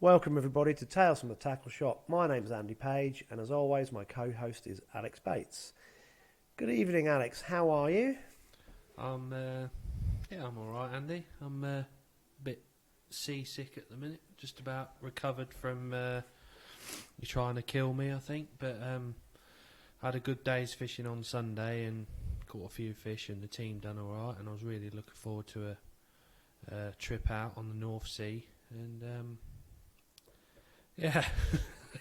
Welcome everybody to Tales from the Tackle Shop. My name's Andy Page, and as always my co-host is Alex Bates. Good evening, Alex. How are you? I'm alright, Andy. I'm a bit seasick at the minute. Just about recovered from you trying to kill me, I think. But I had a good day's fishing on Sunday and caught a few fish, and the team done alright. And I was really looking forward to a trip out on the North Sea. And yeah,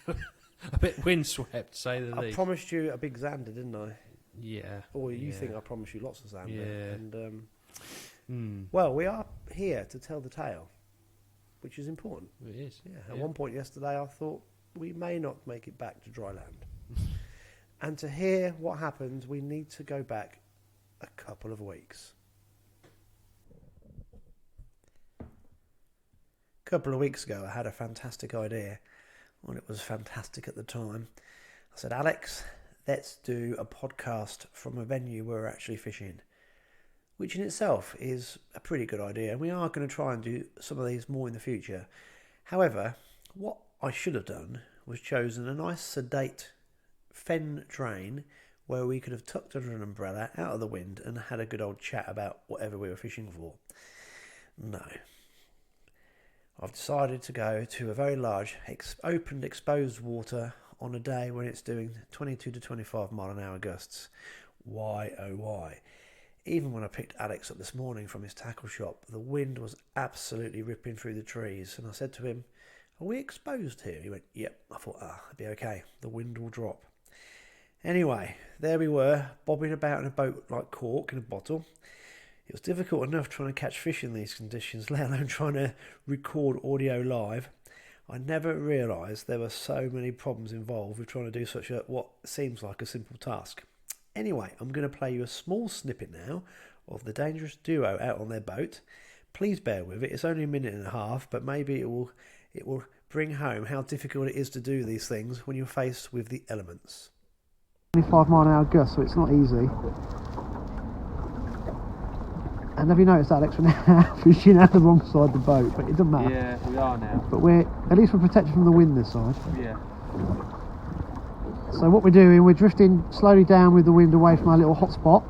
a bit windswept, to say the least. I promised you a big Xander, didn't I? Yeah. Or you think I promised you lots of Xander. Yeah. And well, we are here to tell the tale, which is important. It is. Yeah. At one point yesterday, I thought we may not make it back to dry land. And to hear what happened, we need to go back a couple of weeks. A couple of weeks ago, I had a fantastic idea. Well, it was fantastic at the time. I said, Alex, let's do a podcast from a venue where we're actually fishing, which in itself is a pretty good idea. And we are going to try and do some of these more in the future. However, what I should have done was chosen a nice sedate fen drain where we could have tucked under an umbrella out of the wind and had a good old chat about whatever we were fishing for. No. I've decided to go to a very large open exposed water on a day when it's doing 22 to 25 mile an hour gusts. Why oh why? Even when I picked Alex up this morning from his tackle shop, the wind was absolutely ripping through the trees, and I said to him, are we exposed here? He went, yep. I thought, it'll be okay, the wind will drop. Anyway, there we were, bobbing about in a boat like cork in a bottle. It was difficult enough trying to catch fish in these conditions, let alone trying to record audio live. I never realised there were so many problems involved with trying to do such what seems like a simple task. Anyway, I'm going to play you a small snippet now of the dangerous duo out on their boat. Please bear with it. It's only a minute and a half, but maybe it will bring home how difficult it is to do these things when you're faced with the elements. 25 mile an hour gust, so it's not easy. And have you noticed, Alex, we're now fishing out the wrong side of the boat, but it doesn't matter. Yeah, we are now. But at least we're protected from the wind this side. Yeah. So what we're doing, we're drifting slowly down with the wind away from our little hot spot.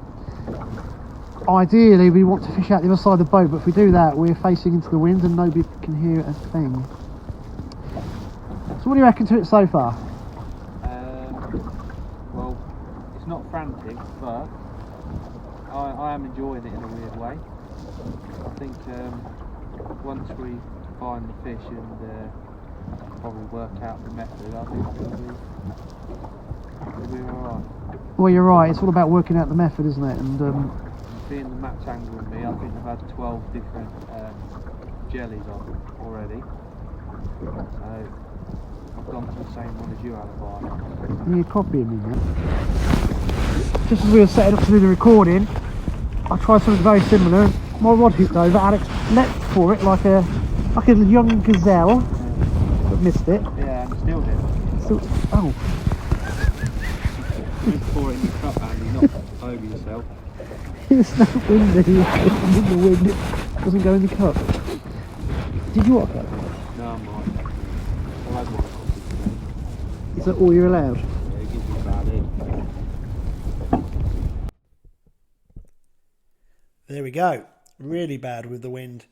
Ideally, we want to fish out the other side of the boat, but if we do that, we're facing into the wind and nobody can hear a thing. So what do you reckon to it so far? Well, it's not frantic, but I am enjoying it in a weird way. I think once we find the fish and probably work out the method, I think it'll be alright. Well, you're right, it's all about working out the method, isn't it? And being the match angler and me, I think I've had 12 different jellies on already. So I've gone for the same one as you had, Barney. You're copying me, mate. Just as we were setting up to do the recording, I tried something very similar. My rod hooked over. Alex leapt for it like a young gazelle, but missed it. Yeah, and still did. Oh. Just pour it in the cup, Andy, not over yourself. It's not windy. It's in the wind. It doesn't go in the cup. Did you want a cup? No, I might. I'll have one. Is that all you're allowed? Yeah, it gives you a bad in. There we go. Really bad with the wind.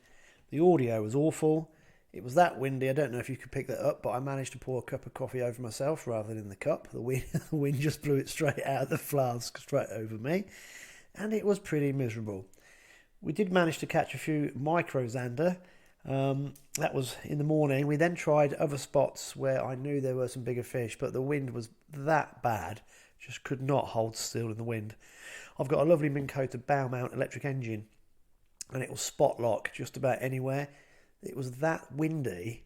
The audio was awful. It was that windy. I don't know if you could pick that up, but I managed to pour a cup of coffee over myself rather than in the cup. The wind just blew it straight out of the flask, straight over me. And it was pretty miserable. We did manage to catch a few micro Xander. That was in the morning. We then tried other spots where I knew there were some bigger fish, but the wind was that bad. Just could not hold still in the wind. I've got a lovely Minn Kota bow mount electric engine, and it will spot lock just about anywhere. It was that windy,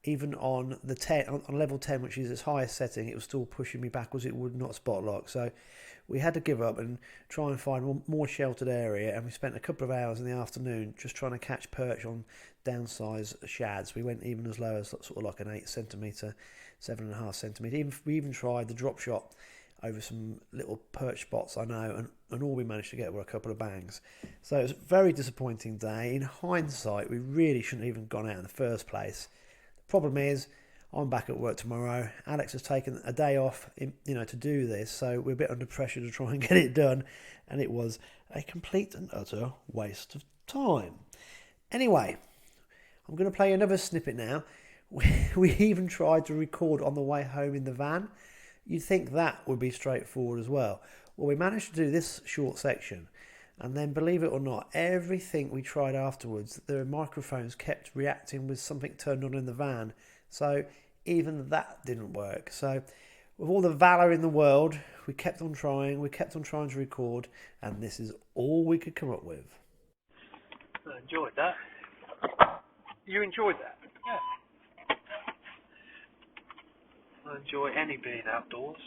even on the 10, on level 10, which is its highest setting, it was still pushing me backwards. It would not spot lock. So we had to give up and try and find a more sheltered area, and we spent a couple of hours in the afternoon just trying to catch perch on downsized shads. We went even as low as sort of like an 8 centimetre, 7.5 centimetre. We even tried the drop shot over some little perch spots I know, and all we managed to get were a couple of bangs. So it was a very disappointing day. In hindsight, we really shouldn't have even gone out in the first place. Problem is, I'm back at work tomorrow. Alex has taken a day off, to do this, so we're a bit under pressure to try and get it done, and it was a complete and utter waste of time. Anyway, I'm going to play another snippet now. We even tried to record on the way home in the van. You'd think that would be straightforward as well. Well, we managed to do this short section, and then, believe it or not, everything we tried afterwards, the microphones kept reacting with something turned on in the van. So even that didn't work. So with all the valour in the world, we kept on trying to record, and this is all we could come up with. I enjoyed that. You enjoyed that? Yeah. I enjoy any being outdoors.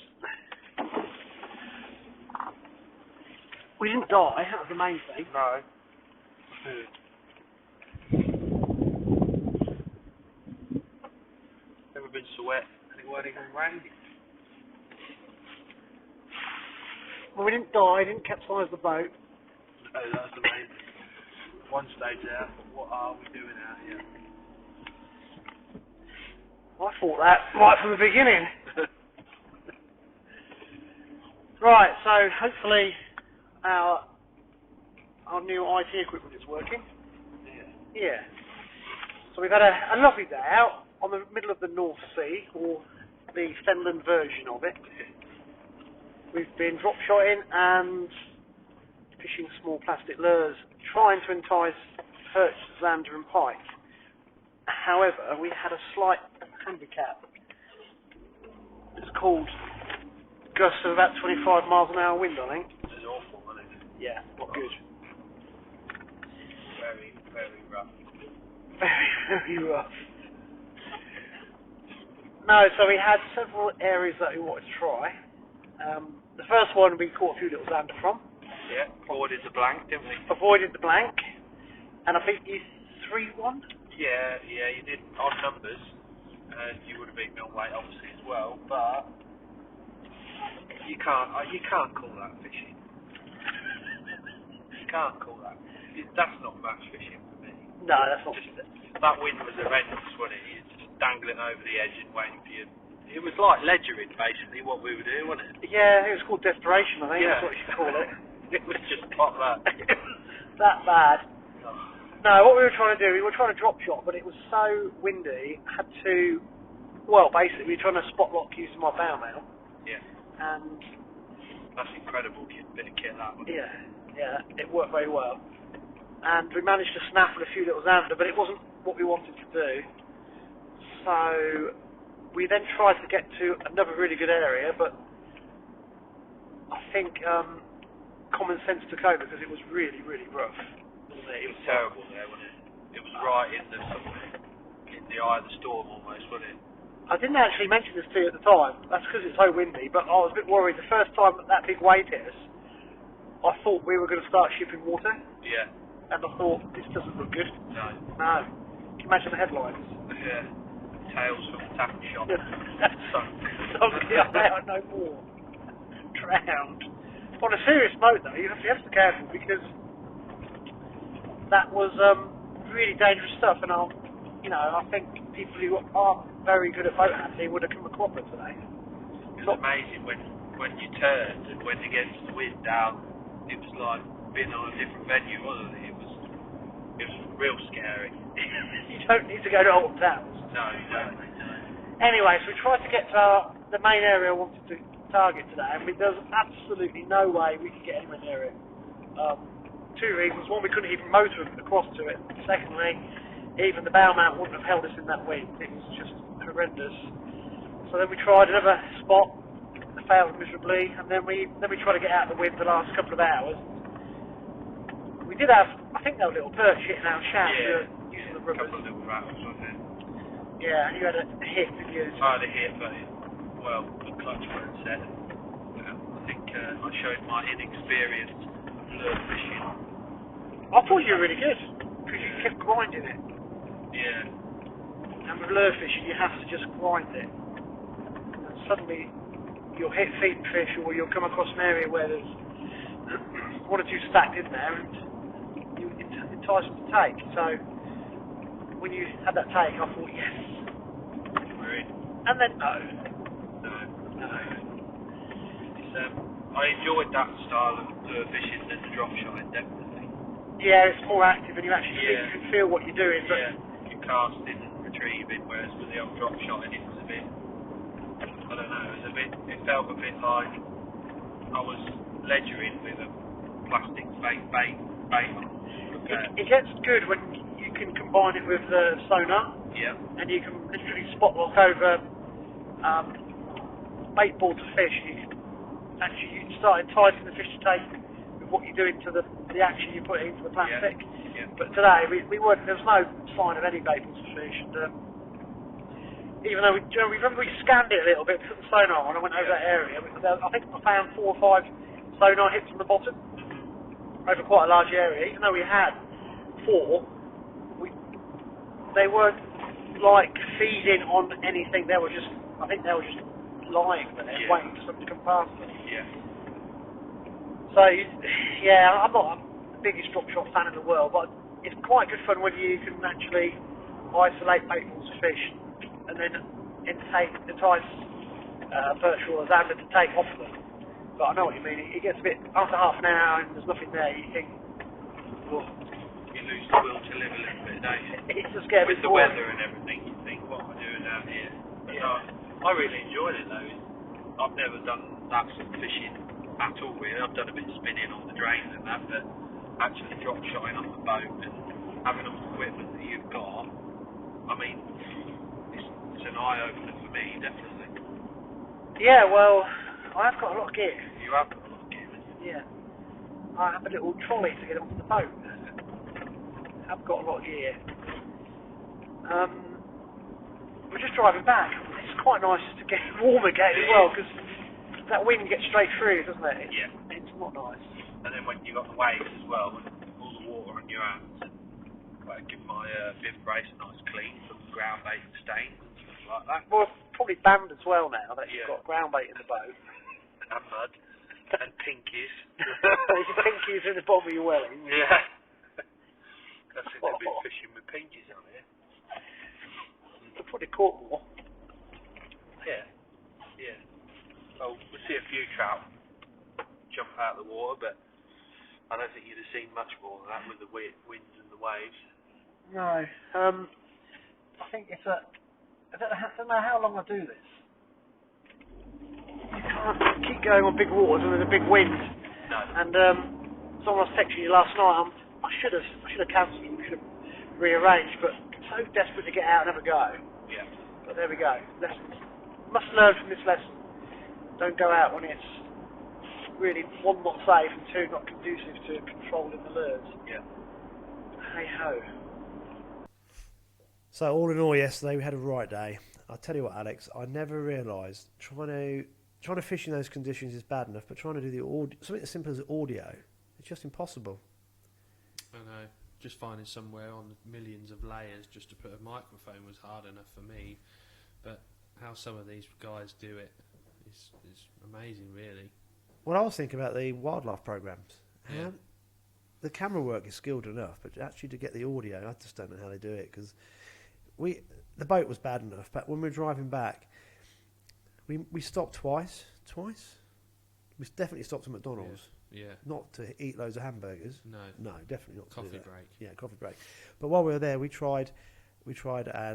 We didn't die, that was the main thing. No. Never been so wet and it wasn't even raining. Well, we didn't die, didn't capsize the boat. No, that was the main thing. One stage out, what are we doing out here? I thought that right from the beginning. Right, so hopefully our new IT equipment is working. Yeah. So we've had a lovely day out on the middle of the North Sea, or the Fenland version of it. We've been drop shotting and fishing small plastic lures, trying to entice perch, zander and pike. However, we had a slight handicap. It's called gusts of about 25 miles an hour wind, I think. It's awful, isn't it? Yeah, not good. Very, very rough. Very, very rough. No, so we had several areas that we wanted to try. The first one we caught a few little zander from. Yeah, avoided the blank, didn't we? Avoided the blank. And I think you 3-1? Yeah, you did odd numbers. You would have beaten me on weight, obviously, as well, but you can't call that fishing. You can't call that. That's not match fishing for me. No, that's not. That wind was horrendous, wasn't it? You're just dangling over the edge and waiting for you. It was like ledgering, basically, what we were doing, wasn't it? Yeah, it was called desperation, I think. Yeah. That's what you should call it. It was just pop that. That bad. No, what we were trying to do, we were trying to drop shot, but it was so windy, I had to, basically, we were trying to spot lock using my bow mail. Yeah. And that's incredible bit of kit, that one. Yeah, it worked very well. And we managed to snaffle a few little zander, but it wasn't what we wanted to do. So we then tried to get to another really good area, but I think common sense took over because it was really, really rough. It was terrible there, wasn't it? It was right in the eye of the storm almost, wasn't it? I didn't actually mention this to you at the time. That's because it's so windy, but I was a bit worried. The first time that big wave hit us, I thought we were going to start shipping water. Yeah. And I thought, this doesn't look good. No. Can you imagine the headlines? Yeah. Tales from the tackle shop. Somebody out no more. Drowned. On a serious note, though, you have to be extra careful because that was really dangerous stuff, and I think people who aren't very good at boat handling would have come a cropper today. It was amazing when you turned and went against the wind down. It was like being on a different venue, wasn't it? It was real scary. You don't need to go to Old Towns. No, you don't. Anyway, so we tried to get to the main area I wanted to target today, and there was absolutely no way we could get anywhere near it. Two reasons. One, we couldn't even motor across to it. Secondly, even the bow mount wouldn't have held us in that wind. It was just horrendous. So then we tried another spot, failed miserably, and then we tried to get out of the wind the last couple of hours. We did have, I think, there were little perch hitting our shaft using the rubbers. A couple of little rattles, wasn't it? Yeah, you had a hit, didn't you? I had a hit, but the clutch weren't set. I think I showed my inexperience of lure fishing. I thought you were really good, because you kept grinding it. Yeah. And with lure fishing, you have to just grind it. And suddenly, you'll hit feed fish, or you'll come across an area where there's one or two stacked in there, and you entice them to take. So, when you had that take, I thought, yes, And then no. I enjoyed that style of fishing than the drop shotting, definitely. Yeah, it's more active and you actually you can feel what you're doing. But you're casting and retrieving, whereas with the old drop shotting, it was a bit, I don't know, it felt a bit like I was ledgering with a plastic fake bait on. It gets good when you can combine it with the sonar. Yeah. And you can literally spot lock over bait boards of fish. You start enticing the fish to take with what you're doing to the action you put into the plastic. Yeah. But today we weren't. There was no sign of any bait boards of fish. And even though we remember we scanned it a little bit, put the sonar on, and went over that area. I think I found 4 or 5 sonar hits on the bottom over quite a large area. Even though we had 4, they weren't like feeding on anything. I think they were just lying there, waiting for something to come past them. Yeah. So, I'm not the biggest drop shot fan in the world, but it's quite good fun when you can actually isolate bait balls of fish and then entice perch trawlers and to take off them. But I know what you mean. It gets a bit, after half an hour and there's nothing there, you think, oh. You lose the will to live a little bit, don't you? It's just getting with the weather and everything, you think, what am I doing down here? But I really enjoyed it though. I've never done that sort of fishing at all really. I've done a bit of spinning on the drains and that, but actually drop shotting on the boat and having all the equipment that you've got, I mean, it's an eye-opener for me, definitely. Yeah, well, I've got a lot of gear. You have got a lot of gear? Yeah. I have a little trolley to get onto the boat. I've got a lot of gear. We're just driving back. It's quite nice to get warm again as well, because that wind gets straight through, doesn't it? Yeah. It's not nice. And then when you've got the waves as well, and all the water on your hands, I give my bib brace a nice clean from ground bait and stains and stuff like that. Well, it's probably banned as well now that you've got ground bait in the boat. And mud. And pinkies. There's pinkies in the bottom of your welly. Yeah. I think they've been fishing with pinkies on here. They've probably caught more. Yeah. Well, we see a few trout jump out of the water, but I don't think you'd have seen much more than that with the winds and the waves. No. I think it's I don't know how long I do this. You can't keep going on big waters when there's a big wind. No. And someone was texting you last night. I should have cancelled it. Should have rearranged, but I'm so desperate to get out and have a go. Yeah. But there we go. Lessons. Must learn from this lesson. Don't go out when it's really, 1, not safe, and 2, not conducive to controlling the lures. Yeah. Hey ho. So all in all, yesterday we had a right day. I'll tell you what, Alex, I never realised trying to fish in those conditions is bad enough, but trying to do the audio, something as simple as audio, it's just impossible. I know. Just finding somewhere on millions of layers just to put a microphone was hard enough for me. But how some of these guys do it is amazing, really. Well, I was thinking about the wildlife programs. Yeah. The camera work is skilled enough, but actually to get the audio, I just don't know how they do it, because the boat was bad enough, but when we were driving back, we stopped twice. We definitely stopped at McDonald's. Yeah. Not to eat loads of hamburgers. No, definitely not. Coffee to do that. break. Yeah, coffee break. But while we were there, we tried a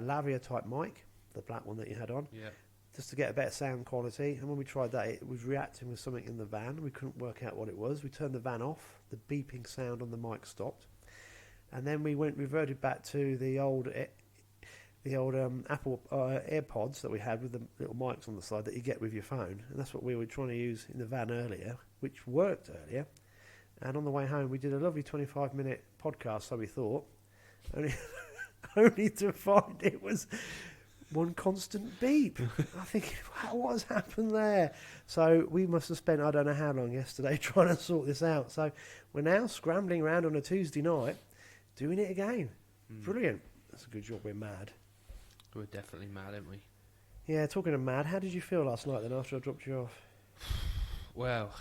lavalier type mic, the black one that you had on. Yeah. Just to get a better sound quality. And when we tried that, it was reacting with something in the van. We couldn't work out what it was. We turned the van off. The beeping sound on the mic stopped. And then we reverted back to the old Apple AirPods that we had with the little mics on the side that you get with your phone. And that's what we were trying to use in the van earlier, which worked earlier. And on the way home, we did a lovely 25-minute podcast, so we thought, only to find it was one constant beep. I think, what has happened there? So we must have spent I don't know how long yesterday trying to sort this out. So we're now scrambling around on a Tuesday night, doing it again. Brilliant. That's a good job. We're mad. We're definitely mad, aren't we? Yeah, talking of mad, how did you feel last night then after I dropped you off? Well,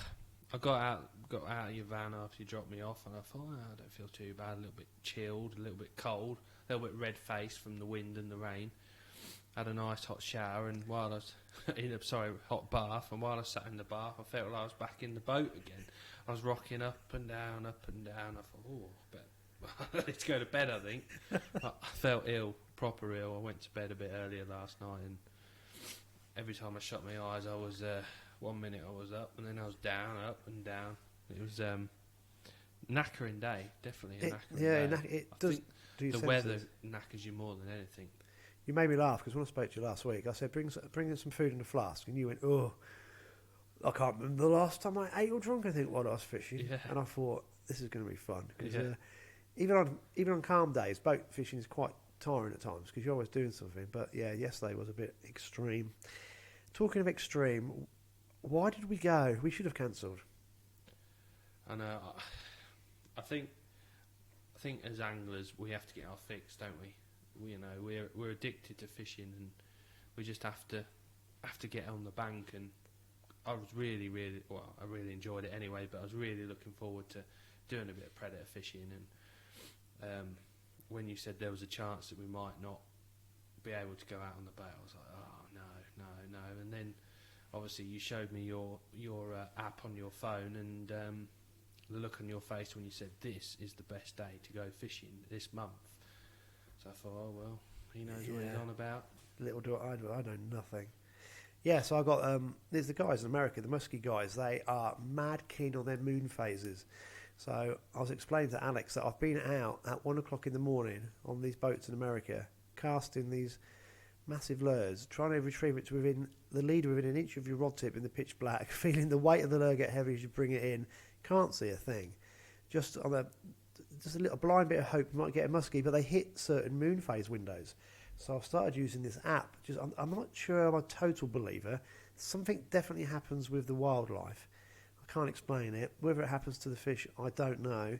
I got out of your van after you dropped me off, and I thought, I don't feel too bad. A little bit chilled, a little bit cold, a little bit red-faced from the wind and the rain. had a nice hot shower, and while I was hot bath, and while I sat in the bath, I felt like I was back in the boat again. I was rocking up and down, up and down. I thought, oh, but let's go to bed, I think. I felt ill, proper ill. I went to bed a bit earlier last night, and every time I shut my eyes, I was 1 minute I was up, and then I was down, up and down. It was knackering day, definitely a knackering day. It does. The weather knackers you more than anything. You made me laugh because when I spoke to you last week, I said, bring in some food in a flask. And you went, oh, I can't remember the last time I ate or drunk anything while I was fishing. Yeah. And I thought, this is going to be fun. Cause, even on calm days, boat fishing is quite tiring at times because you're always doing something. But yeah, yesterday was a bit extreme. Talking of extreme, why did we go? We should have cancelled. I know. I think as anglers, we have to get our fix, don't we? We're addicted to fishing, and we just have to get on the bank. And I was really enjoyed it anyway, but I was really looking forward to doing a bit of predator fishing. And when you said there was a chance that we might not be able to go out on the boat, I was like, oh no. And then obviously you showed me your app on your phone, and the look on your face when you said this is the best day to go fishing this month. So I thought, oh well, he knows what he's on about. Little do I know nothing. Yeah, so I got there's the guys in America, the muskie guys. They are mad keen on their moon phases. So I was explaining to Alex that I've been out at 1 o'clock in the morning on these boats in America, casting these massive lures, trying to retrieve it to within an inch of your rod tip in the pitch black, feeling the weight of the lure get heavy as you bring it in. Can't see a thing. Just a little blind bit of hope you might get a muskie, but they hit certain moon phase windows. So I've started using this app. I'm not sure I'm a total believer. Something definitely happens with the wildlife. I can't explain it. Whether it happens to the fish, I don't know.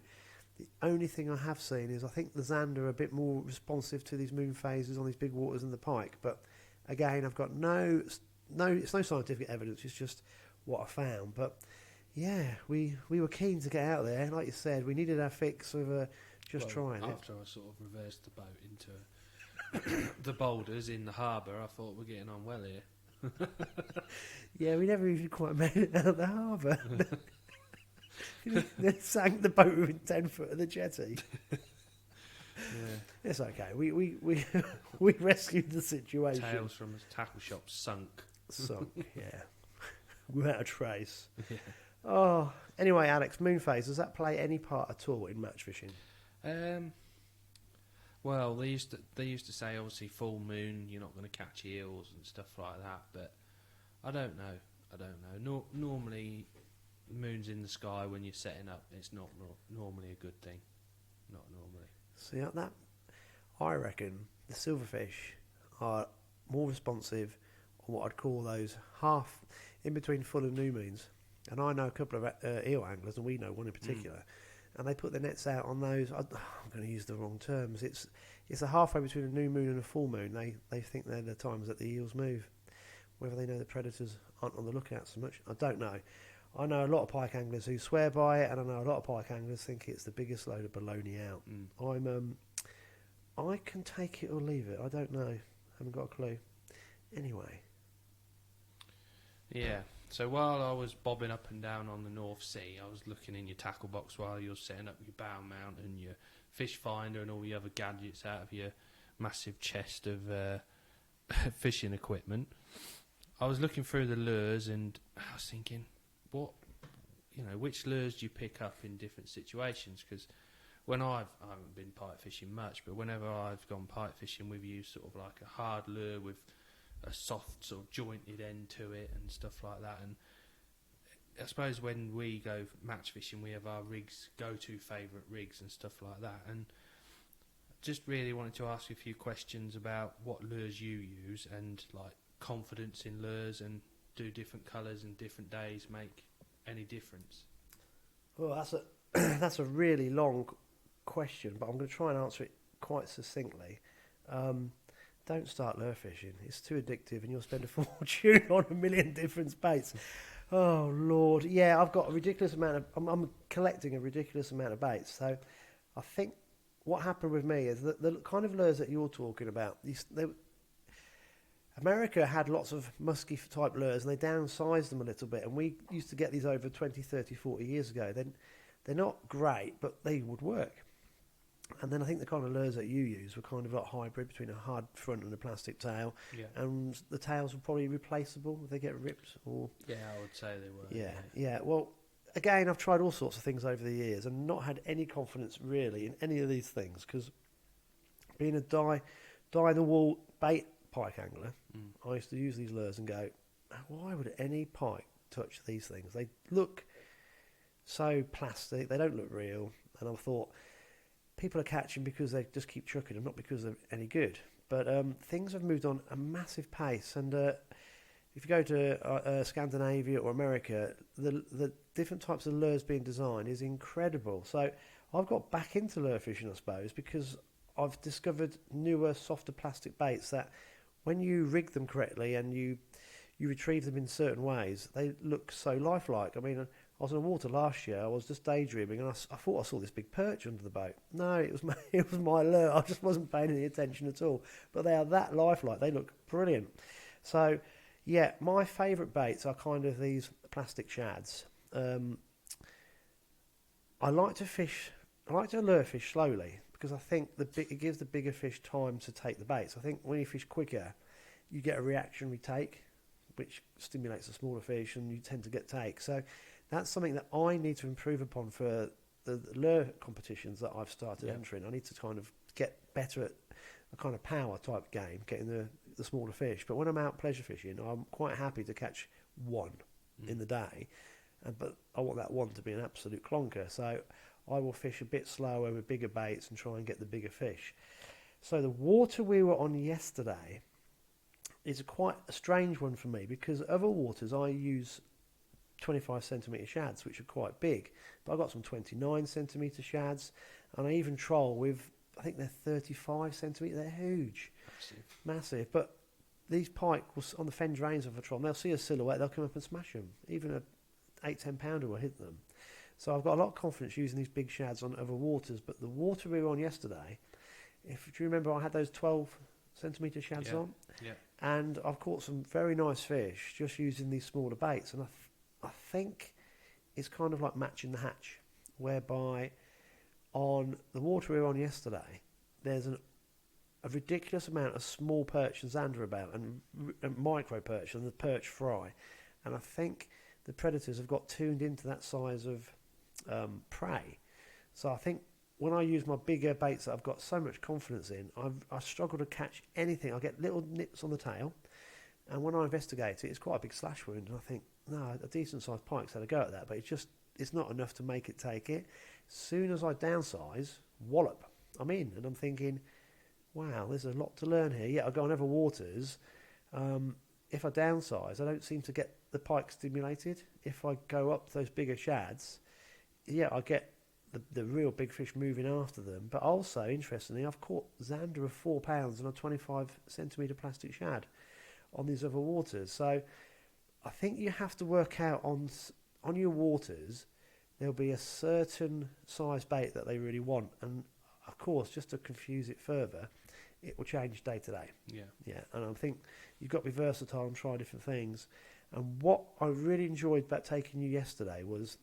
The only thing I have seen is I think the Zander are a bit more responsive to these moon phases on these big waters than the pike. But again, I've got it's no scientific evidence. It's just what I found. But yeah, we were keen to get out there. Like you said, we needed our fix of trying it. After I sort of reversed the boat into the boulders in the harbour, I thought we're getting on well here. Yeah, we never even quite made it out of the harbour. They sank the boat within 10 foot of the jetty. Yeah. It's okay. We rescued the situation. Tales from a tackle shop sunk, yeah. Without a trace. Yeah. Oh, anyway, Alex, moon phase, does that play any part at all in match fishing? Well, they used to say obviously full moon you're not going to catch eels and stuff like that, but I don't know. Normally, moon's in the sky when you're setting up. It's not normally a good thing. Not normally. See, I reckon the silverfish are more responsive on what I'd call those half in between full and new moons. And I know a couple of eel anglers, and we know one in particular, and they put their nets out on those. I'm going to use the wrong terms. It's a halfway between a new moon and a full moon. They think they're the times that the eels move. Whether they know the predators aren't on the lookout so much, I don't know. I know a lot of pike anglers who swear by it, and I know a lot of pike anglers think it's the biggest load of baloney out. I can take it or leave it. I don't know. Haven't got a clue. Anyway. Yeah. So while I was bobbing up and down on the North Sea, I was looking in your tackle box while you're setting up your bow mount and your fish finder and all the other gadgets out of your massive chest of fishing equipment. I was looking through the lures and I was thinking, which lures do you pick up in different situations? Because when I haven't been pike fishing much, but whenever I've gone pike fishing, we've used sort of like a hard lure with a soft sort of jointed end to it and stuff like that. And I suppose when we go match fishing, we have our rigs, go-to favourite rigs and stuff like that. And just really wanted to ask you a few questions about what lures you use and like confidence in lures, and do different colours and different days make any difference? Well, that's a really long question, but I'm going to try and answer it quite succinctly. Don't start lure fishing. It's too addictive and you'll spend a fortune on a million different baits. Oh, Lord. Yeah, I've got a ridiculous amount of... I'm collecting a ridiculous amount of baits. So I think what happened with me is that the kind of lures that you're talking about, America had lots of musky type lures, and they downsized them a little bit, and we used to get these over 20, 30, 40 years ago. Then they're not great, but they would work. And then I think the kind of lures that you use were kind of like hybrid between a hard front and a plastic tail. Yeah. And the tails were probably replaceable if they get ripped. Or Yeah, I would say they were. yeah. Well, again, I've tried all sorts of things over the years and not had any confidence really in any of these things, because being a die-in-the-wall bait pike angler, I used to use these lures and go, why would any pike touch these things? They look so plastic, they don't look real. And I thought, people are catching because they just keep chucking them, not because they're any good. But things have moved on a massive pace, and if you go to Scandinavia or America, the different types of lures being designed is incredible. So I've got back into lure fishing, I suppose, because I've discovered newer, softer plastic baits that, when you rig them correctly and you retrieve them in certain ways, they look so lifelike. I mean, I was in the water last year. I was just daydreaming, and I thought I saw this big perch under the boat. No, it was my lure. I just wasn't paying any attention at all. But they are that lifelike. They look brilliant. So, yeah, my favourite baits are kind of these plastic shads. I like to lure fish slowly, because I think it gives the bigger fish time to take the baits. I think when you fish quicker, you get a reactionary take, which stimulates the smaller fish, and you tend to get take. So that's something that I need to improve upon for the lure competitions that I've started entering. I need to kind of get better at a kind of power type game, getting the smaller fish. But when I'm out pleasure fishing, I'm quite happy to catch one in the day, but I want that one to be an absolute clonker. So I will fish a bit slower with bigger baits and try and get the bigger fish. So the water we were on yesterday is quite a strange one for me, because other waters I use 25 centimetre shads, which are quite big, but I've got some 29 centimetre shads, and I even troll with, I think they're 35 centimetre. They're huge, massive. But these pike will, on the fen drains of a troll, they'll see a silhouette, they'll come up and smash them. Even a 8-10 pounder will hit them. So I've got a lot of confidence using these big shads on other waters. But the water we were on yesterday, do you remember, I had those 12 centimetre shads on, and I've caught some very nice fish just using these smaller baits. And I think it's kind of like matching the hatch, whereby on the water we were on yesterday, there's a ridiculous amount of small perch and zander about, and micro perch and the perch fry. And I think the predators have got tuned into that size of prey. So I think when I use my bigger baits that I've got so much confidence in, I struggle to catch anything. I get little nips on the tail, and when I investigate it, it's quite a big slash wound, and I think, no, a decent sized pike's had a go at that, but it's not enough to make it take it. As soon as I downsize, wallop, I'm in, and I'm thinking, wow, there's a lot to learn here. Yeah, I go on other waters. If I downsize, I don't seem to get the pike stimulated. If I go up those bigger shads, yeah, I get the real big fish moving after them. But also, interestingly, I've caught zander of 4 pounds on a 25 centimetre plastic shad on these other waters. So I think you have to work out on your waters, there'll be a certain size bait that they really want. And of course, just to confuse it further, it will change day to day. Yeah. And I think you've got to be versatile and try different things. And what I really enjoyed about taking you yesterday was,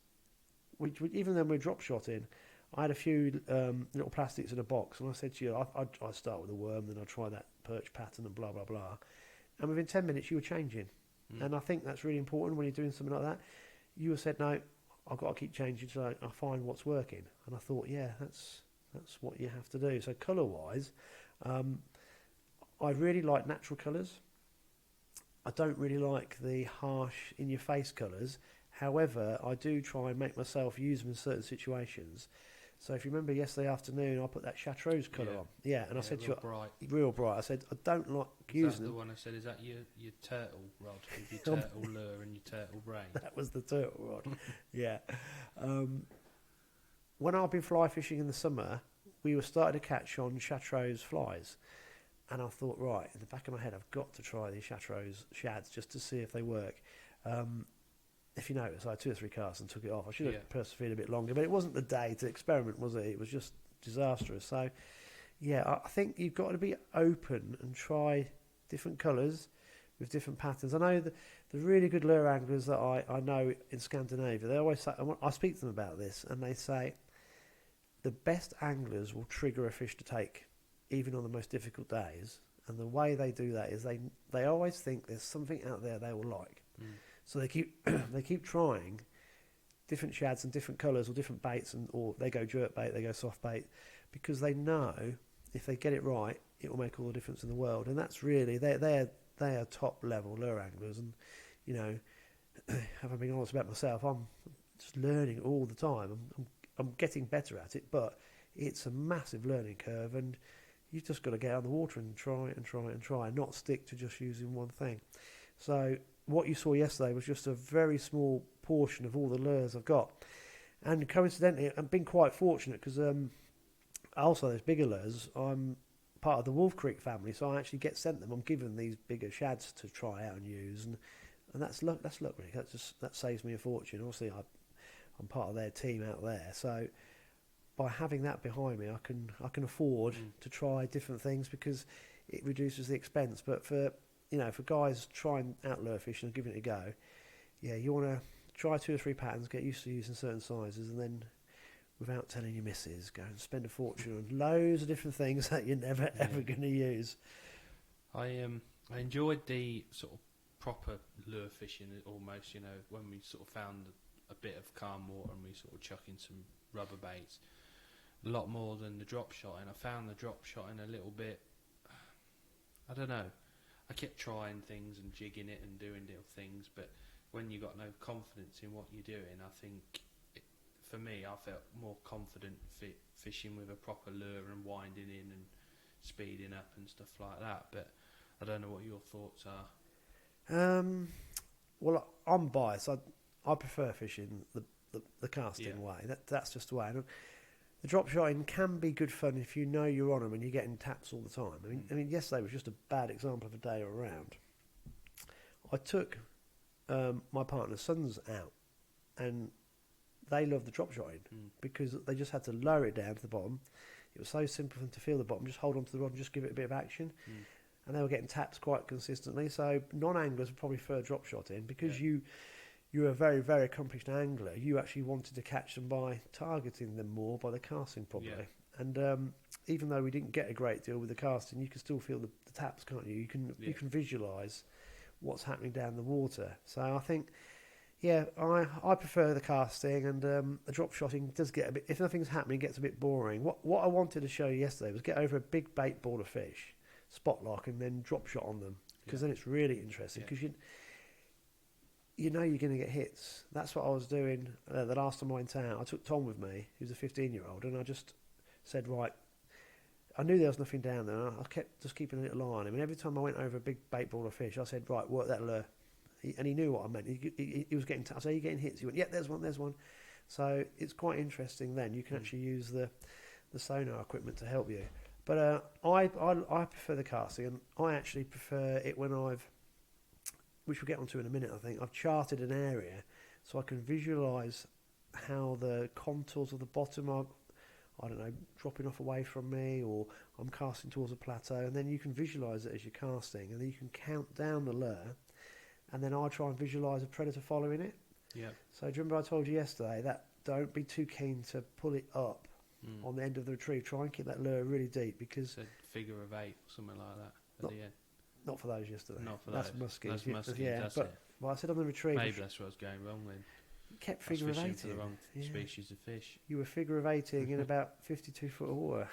even though we're drop shotting, I had a few little plastics in a box, and I said to you, I'd start with a worm, then I'd try that perch pattern and blah, blah, blah. And within 10 minutes, you were changing. And I think that's really important when you're doing something like that. You said, no, I've got to keep changing so I find what's working. And I thought, yeah, that's what you have to do. So colour-wise, I really like natural colours. I don't really like the harsh, in-your-face colours. However, I do try and make myself use them in certain situations. So if you remember yesterday afternoon, I put that chartreuse colour on. Yeah, and I said to you, real bright. I said, I don't like using them. The one I said, is that your turtle rod with your turtle lure and your turtle brain? That was the turtle rod. Yeah. When I've been fly fishing in the summer, we were starting to catch on chartreuse flies. And I thought, right, in the back of my head, I've got to try these chartreuse shads just to see if they work. If you notice, I had 2 or 3 casts and took it off. I should have persevered a bit longer, but it wasn't the day to experiment, was it? It was just disastrous. So, yeah, I think you've got to be open and try different colours. with different patterns. I know the really good lure anglers that I know in Scandinavia, they always say, I speak to them about this, and they say the best anglers will trigger a fish to take, even on the most difficult days. And the way they do that is they always think there's something out there they will like. So they keep they keep trying different shads and different colours or different baits, or they go jerk bait, they go soft bait, because they know if they get it right, it will make all the difference in the world. And that's really they are top level lure anglers. And you know, having been honest about myself, I'm just learning all the time. I'm getting better at it, but it's a massive learning curve, and you've just got to get out on the water and try and try and try, and not stick to just using one thing. So what you saw yesterday was just a very small portion of all the lures I've got. And coincidentally, I've been quite fortunate because also those bigger lures, I'm part of the Wolf Creek family, so I actually get sent them. I'm given these bigger shads to try out and use, and that's luck. That's luck, really. That saves me a fortune. Obviously, I'm part of their team out there, so by having that behind me, I can afford to try different things because it reduces the expense. But for guys trying out lure fishing and giving it a go, yeah, you want to try 2 or 3 patterns, get used to using certain sizes, and then without telling your missus, go and spend a fortune on loads of different things that you're never ever going to use. I enjoyed the sort of proper lure fishing almost, when we sort of found a bit of calm water and we sort of chuck in some rubber baits, a lot more than the drop shot. And I found the drop shot in a little bit, I don't know, I kept trying things and jigging it and doing little things, but when you got no confidence in what you're doing, I think for me, I felt more confident fishing with a proper lure and winding in and speeding up and stuff like that. But I don't know what your thoughts are. Well, I'm biased. I prefer fishing the casting way. That's just the way. And the drop shotting can be good fun if you know you're on them and you're getting taps all the time. I mean, yesterday was just a bad example of a day around. I took my partner's sons out, and they loved the drop shotting because they just had to lower it down to the bottom. It was so simple for them to feel the bottom, just hold on to the rod and just give it a bit of action. And they were getting taps quite consistently. So non-anglers would probably prefer drop shotting because you're a very, very accomplished angler. You actually wanted to catch them by targeting them more by the casting, probably. Yeah. And even though we didn't get a great deal with the casting, you can still feel the taps, can't you? You can visualise what's happening down the water. So I think, I prefer the casting, and the drop shotting does get a bit. If nothing's happening, it gets a bit boring. What I wanted to show you yesterday was get over a big bait ball of fish, spot lock, and then drop shot on them, because then it's really interesting because you know you're going to get hits. That's what I was doing the last time I went out. I took Tom with me, who's a 15-year-old, and I just said, right, I knew there was nothing down there. I kept just keeping a little eye on him, and every time I went over a big bait ball of fish, I said, right, work that lure. And he knew what I meant. He was getting. I said, "Are you getting hits?" He went, "Yeah, there's one." So it's quite interesting. Then you can actually use the sonar equipment to help you. But I prefer the casting, and I actually prefer it when which we'll get onto in a minute. I think I've charted an area so I can visualise how the contours of the bottom are. I don't know, dropping off away from me, or I'm casting towards a plateau, and then you can visualise it as you're casting, and then you can count down the lure. And then I try and visualise a predator following it. Yeah. So do you remember I told you yesterday that don't be too keen to pull it up on the end of the retrieve. Try and keep that lure really deep, because it's a figure of 8 or something like that at the end. Not for those yesterday. Not for that's those. Muskies. That's muskies. Yeah, that's but it. Well, I said on the retrieve. Maybe that's what was going wrong then. You kept figure of 8 for the wrong species of fish. You were figure of 8ing in about 52 foot of water.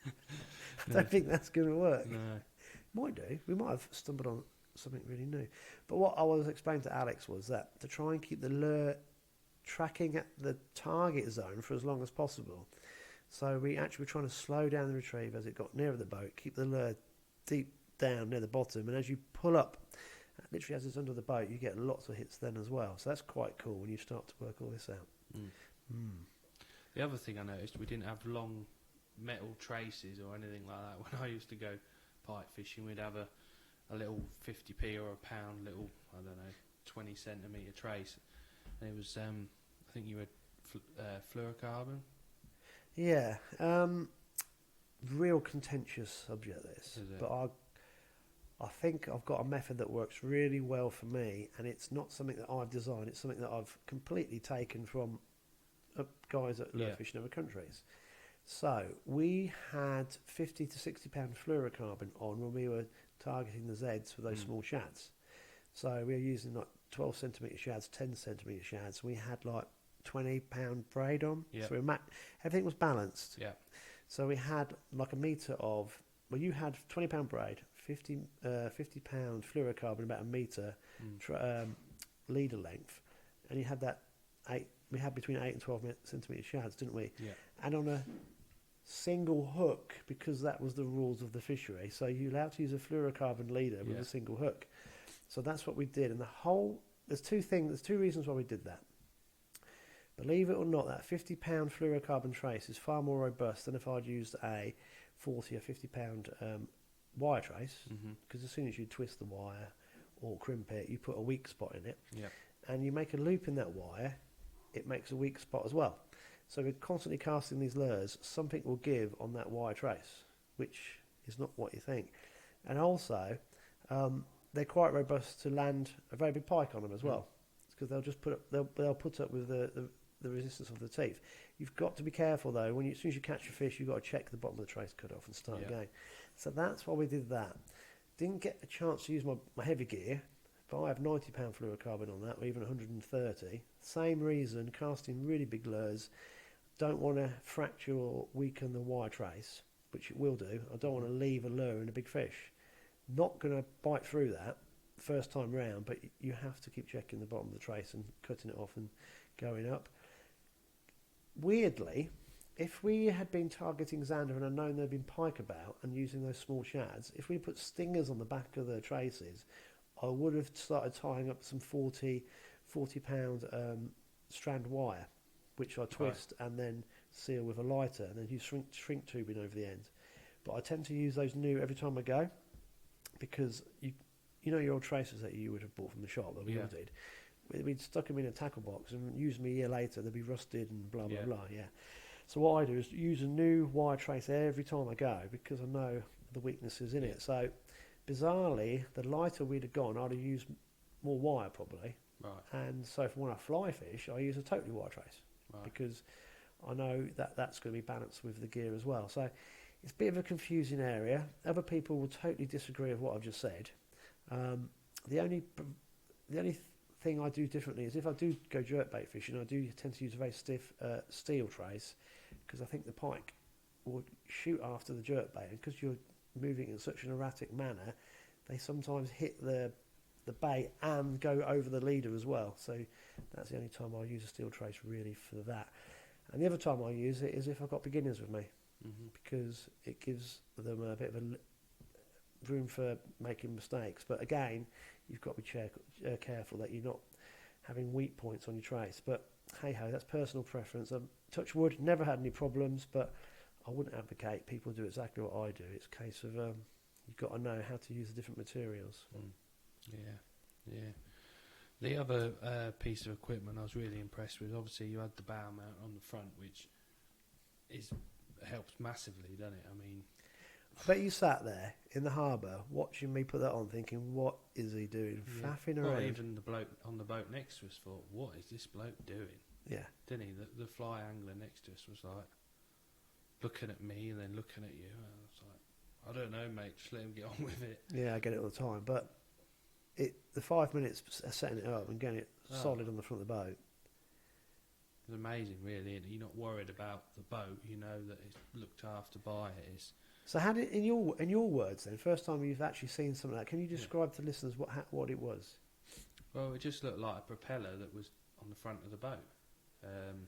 I don't think that's going to work. No. Might do. We might have stumbled on something really new. But what I was explaining to Alex was that to try and keep the lure tracking at the target zone for as long as possible. So we actually were trying to slow down the retrieve as it got nearer the boat, keep the lure deep down near the bottom, and as you pull up, literally as it's under the boat, you get lots of hits then as well. So that's quite cool when you start to work all this out. The other thing I noticed, we didn't have long metal traces or anything like that. When I used to go pike fishing, we'd have a little 50p or a pound little, I don't know, 20 centimetre trace, and it was I think you had fluorocarbon. Yeah, real contentious subject this, but I think I've got a method that works really well for me, and it's not something that I've designed. It's something that I've completely taken from guys that lure fish in other countries. So we had 50 to 60 pound fluorocarbon on when we were targeting the Zeds for those small shads. So we were using like 12 centimetre shads, 10 centimetre shads. We had like 20 pound braid on. Yeah. So everything was balanced. Yeah. So we had like a metre of, well, you had 20 pound braid, 50 pound fluorocarbon, about a metre leader length, and you had that we had between 8 and 12 centimetre shads, didn't we? Yeah. And on a single hook, because that was the rules of the fishery, so you're allowed to use a fluorocarbon leader with a single hook. So that's what we did, and there's two reasons why we did that. Believe it or not, that 50 pound fluorocarbon trace is far more robust than if I'd used a 40 or 50 pound wire trace, because as soon as you twist the wire or crimp it, you put a weak spot in it, and you make a loop in that wire, it makes a weak spot as well. So we're constantly casting these lures, something will give on that wire trace, which is not what you think. And also, they're quite robust to land a very big pike on them as well, because they'll just they'll put up with the resistance of the teeth. You've got to be careful though. As soon as you catch a fish, you've got to check the bottom of the trace cut off and start again. So that's why we did that. Didn't get a chance to use my heavy gear, but I have 90 pound fluorocarbon on that, or even 130. Same reason, casting really big lures. Don't want to fracture or weaken the wire trace, which it will do. I don't want to leave a lure in a big fish. Not going to bite through that first time round, but you have to keep checking the bottom of the trace and cutting it off and going up. Weirdly, if we had been targeting Xander and I'd known there'd been pike about and using those small shads, if we put stingers on the back of the traces, I would have started tying up some 40 pound strand wire, which I twist and then seal with a lighter, and then use shrink tubing over the end. But I tend to use those new every time I go, because you know your old traces that you would have bought from the shop that we all did. We'd stuck them in a tackle box and use them a year later. They'd be rusted and blah blah blah. Yeah. So what I do is use a new wire trace every time I go, because I know the weaknesses in it. So bizarrely, the lighter we'd have gone, I'd have used more wire probably. Right. And so for when I fly fish, I use a totally wire trace, because I know that that's going to be balanced with the gear as well. So it's a bit of a confusing area. Other people will totally disagree with what I've just said. The only thing I do differently is if I do go jerkbait fishing, I do tend to use a very stiff steel trace, because I think the pike will shoot after the jerkbait, and because you're moving in such an erratic manner, they sometimes hit the bait and go over the leader as well. So that's the only time I'll use a steel trace really for that. And the other time I use it is if I've got beginners with me, because it gives them a bit of a room for making mistakes. But again, you've got to be careful that you're not having weak points on your trace. But hey ho, that's personal preference. Touch wood, never had any problems, but I wouldn't advocate people do exactly what I do. It's a case of you've got to know how to use the different materials. Yeah. The other piece of equipment I was really impressed with, obviously you had the bow mount on the front, which helps massively, doesn't it? I mean, I bet you sat there in the harbour watching me put that on, thinking, "What is he doing? Faffing around." Even the bloke on the boat next to us thought, "What is this bloke doing?" Yeah, didn't he? The fly angler next to us was like looking at me and then looking at you. And I was like, "I don't know, mate. Just let him get on with it." Yeah, I get it all the time, but the 5 minutes setting it up and getting it solid on the front of the boat. It's amazing, really. And you're not worried about the boat. You know that it's looked after by it. So, how did in your words then? First time you've actually seen something like that, can you describe to listeners what it was? Well, it just looked like a propeller that was on the front of the boat, and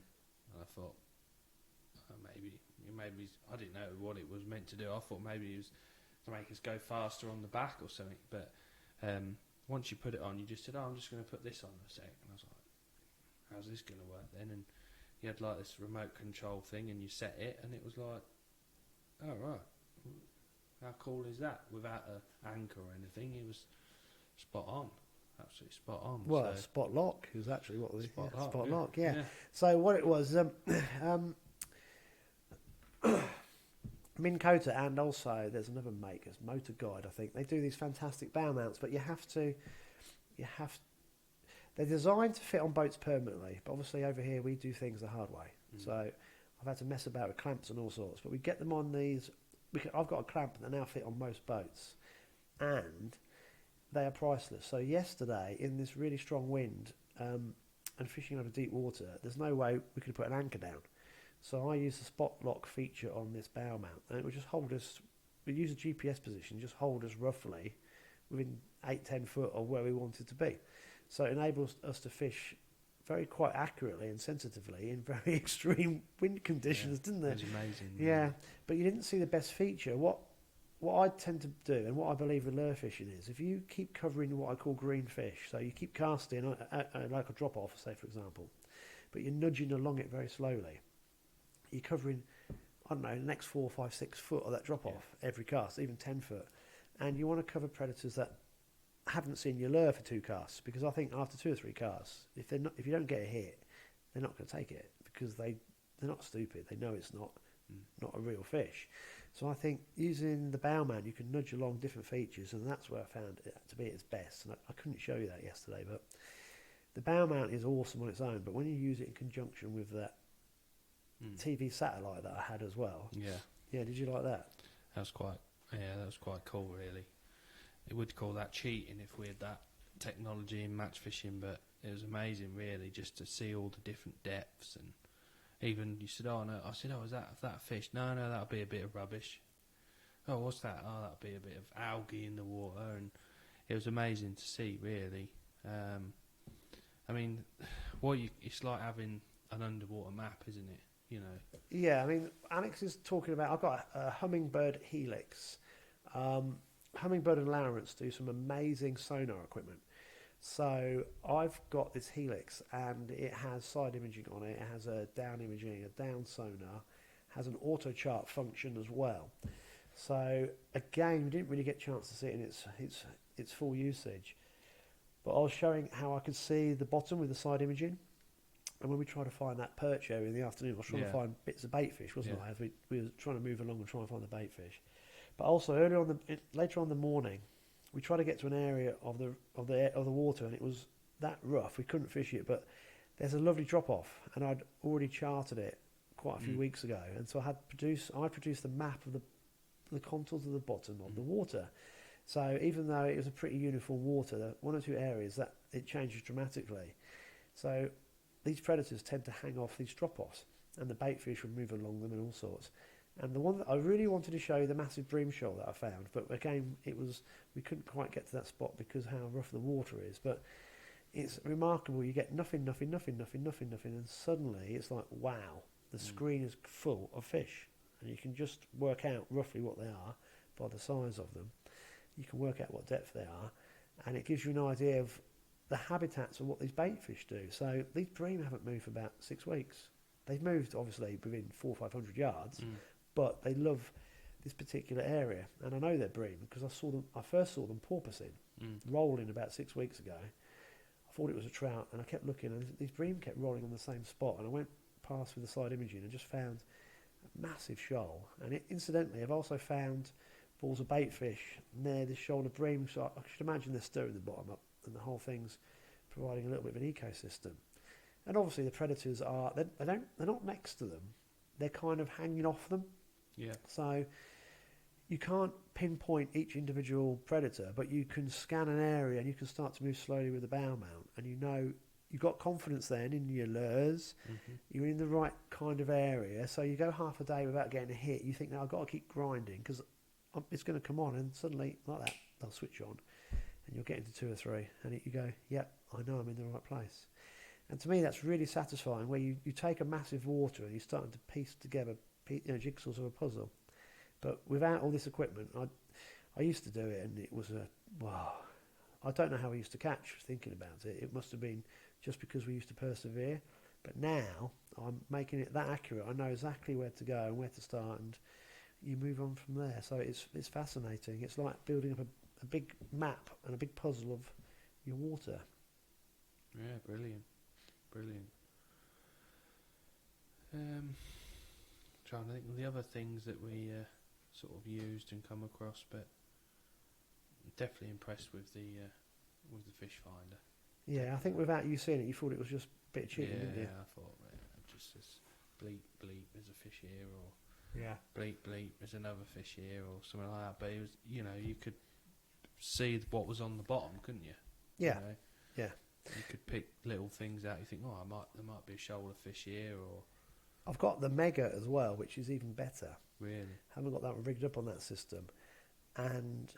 I thought maybe I didn't know what it was meant to do. I thought maybe it was to make us go faster on the back or something. But once you put it on, you just said, "Oh, I'm just going to put this on a sec," and I was like, "How's this going to work then?" And you had like this remote control thing, and you set it, and it was like, "Oh right, how cool is that?" Without an anchor or anything, it was spot on, absolutely spot on. Well, spot lock is actually what was spot lock. Yeah. Yeah. So what it was, Minn Kota, and also there's another maker, Motor Guide, I think. They do these fantastic bow mounts, but they're designed to fit on boats permanently, but obviously over here we do things the hard way. So I've had to mess about with clamps and all sorts, but we get them on these. I've got a clamp that now fit on most boats, and they are priceless. So yesterday, in this really strong wind and fishing over deep water, there's no way we could put an anchor down. So I used the spot lock feature on this bow mount, and it would just hold us. We use a GPS position, just hold us roughly within 8-10 foot of where we wanted to be. So it enables us to fish quite accurately and sensitively in very extreme wind conditions, didn't it? It was amazing. Yeah, but you didn't see the best feature. What I tend to do, and what I believe with lure fishing is, if you keep covering what I call green fish, so you keep casting like a drop off, say for example, but you're nudging along it very slowly. You're covering, I don't know, the next 4, 5, 6 foot of that drop off every cast, even 10 foot, and you want to cover predators that haven't seen your lure for 2 casts, because I think after 2 or 3 casts, if you don't get a hit, they're not going to take it, because they're not stupid. They know it's not a real fish. So I think using the bow mount, you can nudge along different features, and that's where I found it to be its best. And I couldn't show you that yesterday, but the bow mount is awesome on its own. But when you use it in conjunction with that TV satellite that I had as well, yeah, did you like that? That was quite cool, really. It would call that cheating if we had that technology in match fishing, but it was amazing, really, just to see all the different depths. And even you said, "Oh no," I said, "Oh, is that a fish?" No, that'll be a bit of rubbish. Oh, what's that? Oh, that'll be a bit of algae in the water. And it was amazing to see, really. I mean, it's like having an underwater map, isn't it? You know. Yeah, I mean, Alex is talking about. I've got a Hummingbird Helix. Hummingbird and Lawrence do some amazing sonar equipment. So I've got this Helix, and it has side imaging on it. It has a down imaging, a down sonar, has an auto chart function as well. So again, we didn't really get a chance to see it in its full usage. But I was showing how I could see the bottom with the side imaging. And when we tried to find that perch area in the afternoon, I was trying to find bits of bait fish, wasn't I? As we were trying to move along and try and find the bait fish. But also later on in the morning, we tried to get to an area of the water, and it was that rough we couldn't fish it. But there's a lovely drop off, and I'd already charted it quite a few weeks ago, and so I produced the map of the contours of the bottom of the water. So even though it was a pretty uniform water, there were 1 or 2 areas that it changes dramatically. So these predators tend to hang off these drop offs, and the bait fish would move along them and all sorts. And the one that I really wanted to show you, the massive bream shoal that I found, but again, we couldn't quite get to that spot because how rough the water is. But it's remarkable. You get nothing, and suddenly it's like, wow, the screen is full of fish, and you can just work out roughly what they are by the size of them. You can work out what depth they are, and it gives you an idea of the habitats of what these bait fish do. So these bream haven't moved for about 6 weeks. They've moved obviously within 400 or 500 yards. But they love this particular area, and I know they're bream because I first saw them porpoising, rolling about 6 weeks ago. I thought it was a trout, and I kept looking, and these bream kept rolling on the same spot, and I went past with the side imaging and just found a massive shoal. And incidentally, I've also found balls of bait fish near this shoal of bream, so I should imagine they're stirring the bottom up, and the whole thing's providing a little bit of an ecosystem. And obviously the predators they're not next to them, they're kind of hanging off them. Yeah. So you can't pinpoint each individual predator, but you can scan an area and you can start to move slowly with the bow mount, and you've got confidence then in your lures. You're in the right kind of area, so you go half a day without getting a hit. You think, now I've got to keep grinding because it's going to come on, and suddenly like that they'll switch on, and you'll get into 2 or 3, and you go, yep, I know I'm in the right place. And to me, that's really satisfying, where you take a massive water and you're starting to piece together jigsaws of a puzzle. But without all this equipment, I used to do it, and it was I don't know how we used to catch thinking about it. It must have been just because we used to persevere. But now I'm making it that accurate. I know exactly where to go and where to start, and you move on from there. So it's fascinating. It's like building up a big map and a big puzzle of your water. Yeah, brilliant. Trying to think of the other things that we sort of used and come across, but definitely impressed with the fish finder. Yeah, I think without you seeing it, you thought it was just a bit of cheating, didn't you? Yeah, I thought just this bleep bleep, there's a fish here, or bleep bleep, there's another fish here, or something like that. But it was, you could see what was on the bottom, couldn't you? Yeah, yeah. You could pick little things out. You think, there might be a shoulder fish here, or I've got the Mega as well, which is even better. really, Haven't got that one rigged up on that system. And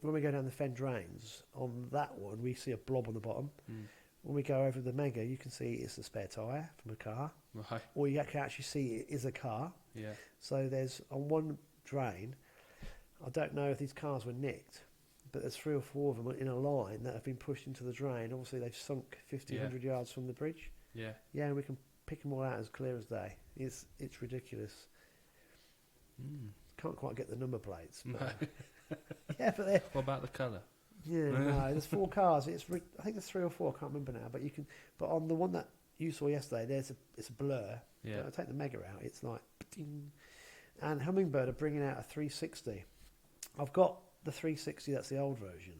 when we go down the fen drains, on that one, we see a blob on the bottom. When we go over the Mega, you can see it's a spare tyre from a car. right? Or you can actually see it is a car. Yeah, So there's, on one drain, I don't know if these cars were nicked, but there's 3 or 4 of them in a line that have been pushed into the drain. Obviously, they've sunk 50, 100 yards from the bridge. yeah. Yeah, and we can pick them all out as clear as day. It's ridiculous. Can't quite get the number plates. But, yeah, but they're... What about the colour? Yeah, no, there's 4 cars. I think there's 3 or 4. I can't remember now. But you can. But on the one that you saw yesterday, it's a blur. Yeah. But I take the Mega out. It's like, ding. And Hummingbird are bringing out a 360. I've got the 360. That's the old version.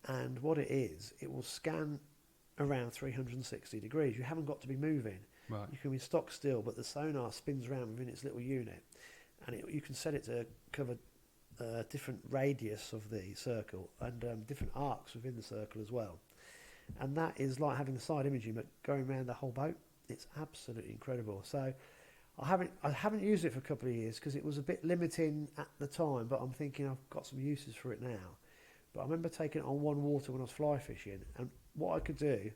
And what it is, it will scan around 360 degrees. You haven't got to be moving. Right. You can be stock still, but the sonar spins around within its little unit, and you can set it to cover different radius of the circle and different arcs within the circle as well. And that is like having the side imaging, but going around the whole boat. It's absolutely incredible. So I haven't used it for a couple of years because it was a bit limiting at the time, but I'm thinking I've got some uses for it now. But I remember taking it on one water when I was fly fishing, and what I could do,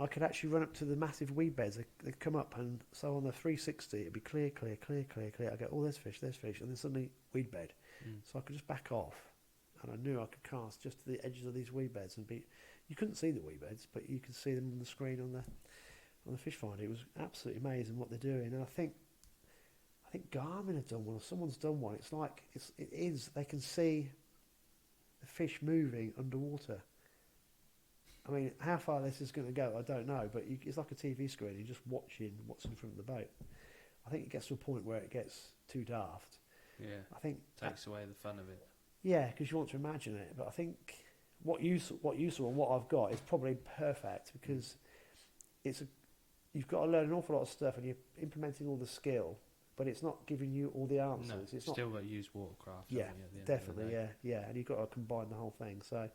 I could actually run up to the massive weed beds. They'd come up, and so on the 360, it'd be clear. I go, oh, there's fish, and then suddenly weed bed. So I could just back off, and I knew I could cast just to the edges of these weed beds and be. You couldn't see the weed beds, but you could see them on the screen on the fish finder. It was absolutely amazing what they're doing, and I think Garmin have done one, or someone's done one. It's like it is. They can see the fish moving underwater. I mean, how far this is going to go, I don't know, but it's like a TV screen. You're just watching what's in front of the boat. I think it gets to a point where it gets too daft. Yeah. I think takes away the fun of it. Yeah, because you want to imagine it. But I think what you saw and what I've got is probably perfect because you've got to learn an awful lot of stuff and you're implementing all the skill, but it's not giving you all the answers. No, it's still got to use watercraft. Yeah, you, definitely. Yeah, and you've got to combine the whole thing. So.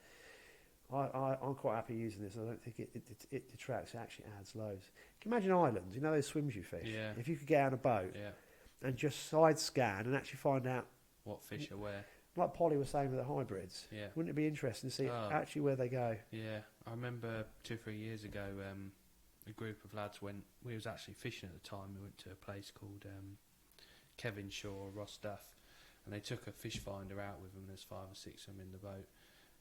I'm quite happy using this. I don't think it detracts. It actually adds loads. Can you imagine islands? You know those swims you fish? Yeah. If you could get on a boat and just side scan and actually find out what fish are where. Like Polly was saying with the hybrids. Yeah. Wouldn't it be interesting to see actually where they go? Yeah. I remember 2 or 3 years ago, a group of lads we was actually fishing at the time. We went to a place called Kevin Shaw, Ross-Duff, and they took a fish finder out with them. There's 5 or 6 of them in the boat.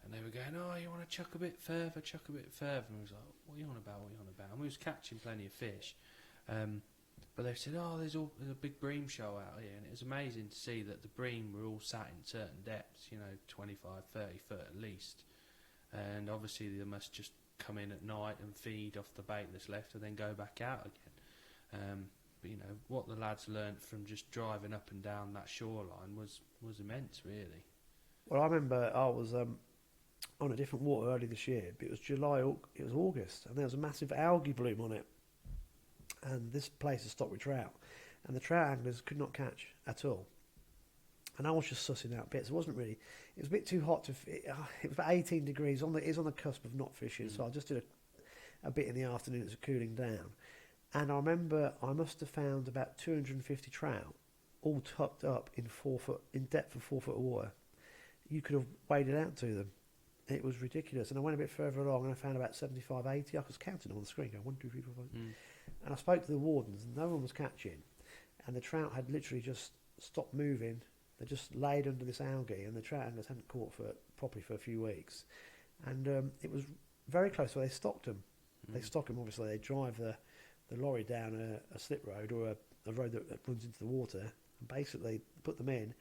And they were going, oh, you want to chuck a bit further? And we was like, what are you on about? And we was catching plenty of fish. But they said, oh, there's a big bream show out here. And it was amazing to see that the bream were all sat in certain depths, 25, 30 foot at least. And obviously they must just come in at night and feed off the bait that's left and then go back out again. But, what the lads learnt from just driving up and down that shoreline was immense, really. Well, I remember I was... on a different water early this year, but it was August, and there was a massive algae bloom on it. And this place is stocked with trout, and the trout anglers could not catch at all. And I was just sussing out bits. It was a bit too hot it was about 18 degrees. It is on the cusp of not fishing, so I just did a bit in the afternoon as cooling down. And I remember I must have found about 250 trout, all tucked up in depth of 4 foot of water. You could have waded out to them. It was ridiculous. And I went a bit further along and I found about 75, 80. I was counting on the screen, going 1, 2, 3, 4, 5. And I spoke to the wardens and no one was catching. And the trout had literally just stopped moving. They just laid under this algae and the trout anglers hadn't caught properly for a few weeks. And it was very close, so they stocked them. They stock them, obviously. They drive the lorry down a slip road or a road that runs into the water and basically put them in.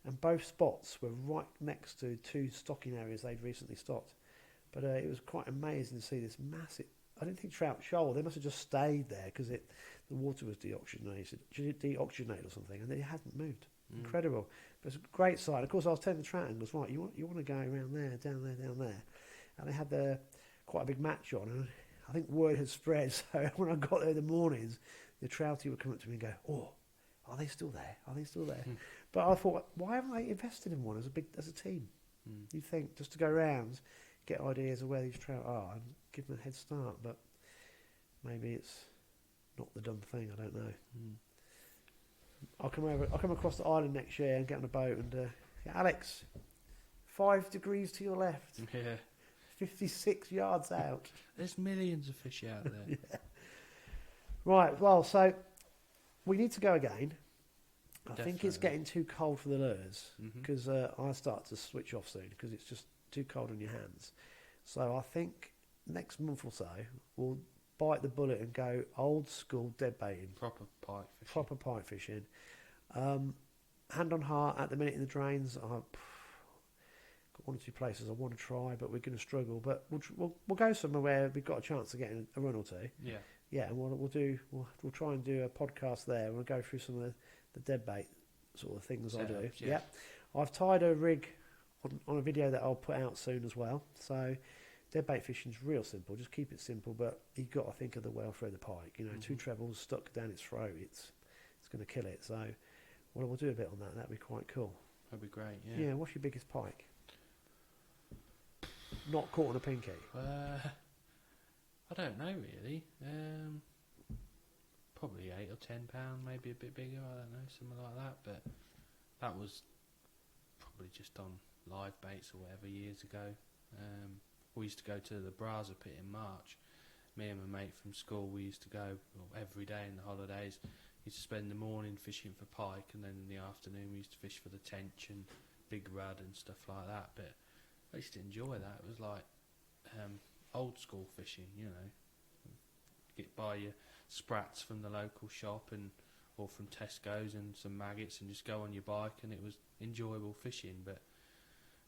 And both spots were right next to 2 stocking areas they'd recently stocked. But it was quite amazing to see this massive... I didn't think trout shoal. They must have just stayed there because the water was deoxygenated or something, and they hadn't moved. Incredible. It's a great site. Of course, I was telling the trout anglers, right, you want to go around there, down there. And they had quite a big match on, and I think word had spread. So when I got there in the mornings, the troutie would come up to me and go, "Oh, are they still there? Are they still there?" But I thought, why haven't they invested in one as a team? You think just to go around, get ideas of where these trout are, and give them a head start. But maybe it's not the done thing. I don't know. I'll come across the island next year and get on a boat and Alex, 5 degrees to your left. Yeah. 56 yards out. There's millions of fish out there. Yeah. Right, well, so we need to go again. I think it's getting too cold for the lures because I start to switch off soon because it's just too cold on your hands. So I think next month or so we'll bite the bullet and go old school dead baiting. Proper pike fishing. Hand on heart, at the minute in the drains, I've got 1 or 2 places I want to try, but we're going to struggle. But we'll go somewhere where we've got a chance of getting a run or two. Yeah. Yeah, and we'll try and do a podcast there. We'll go through some of the dead bait sort of things I do. Yeah. I've tied a rig on a video that I'll put out soon as well. So dead bait fishing's real simple. Just keep it simple, but you've got to think of the wellthrow of the pike. You know, 2 trebles stuck down its throat. It's going to kill it. So we'll do a bit on that. That'd be quite cool. That'd be great. Yeah. Yeah. What's your biggest pike? Not caught on a pinky. I don't know really. Probably £8 or £10, maybe a bit bigger. I don't know, something like that. But that was probably just on live baits or whatever years ago. We used to go to the Braza pit in March. Me and my mate from school, we used to go every day in the holidays. Used to spend the morning fishing for pike, and then in the afternoon we used to fish for the tench and big rudd and stuff like that. But I used to enjoy that. It was like old school fishing, you know. Get by your sprats from the local shop or from Tesco's and some maggots and just go on your bike, and it was enjoyable fishing. But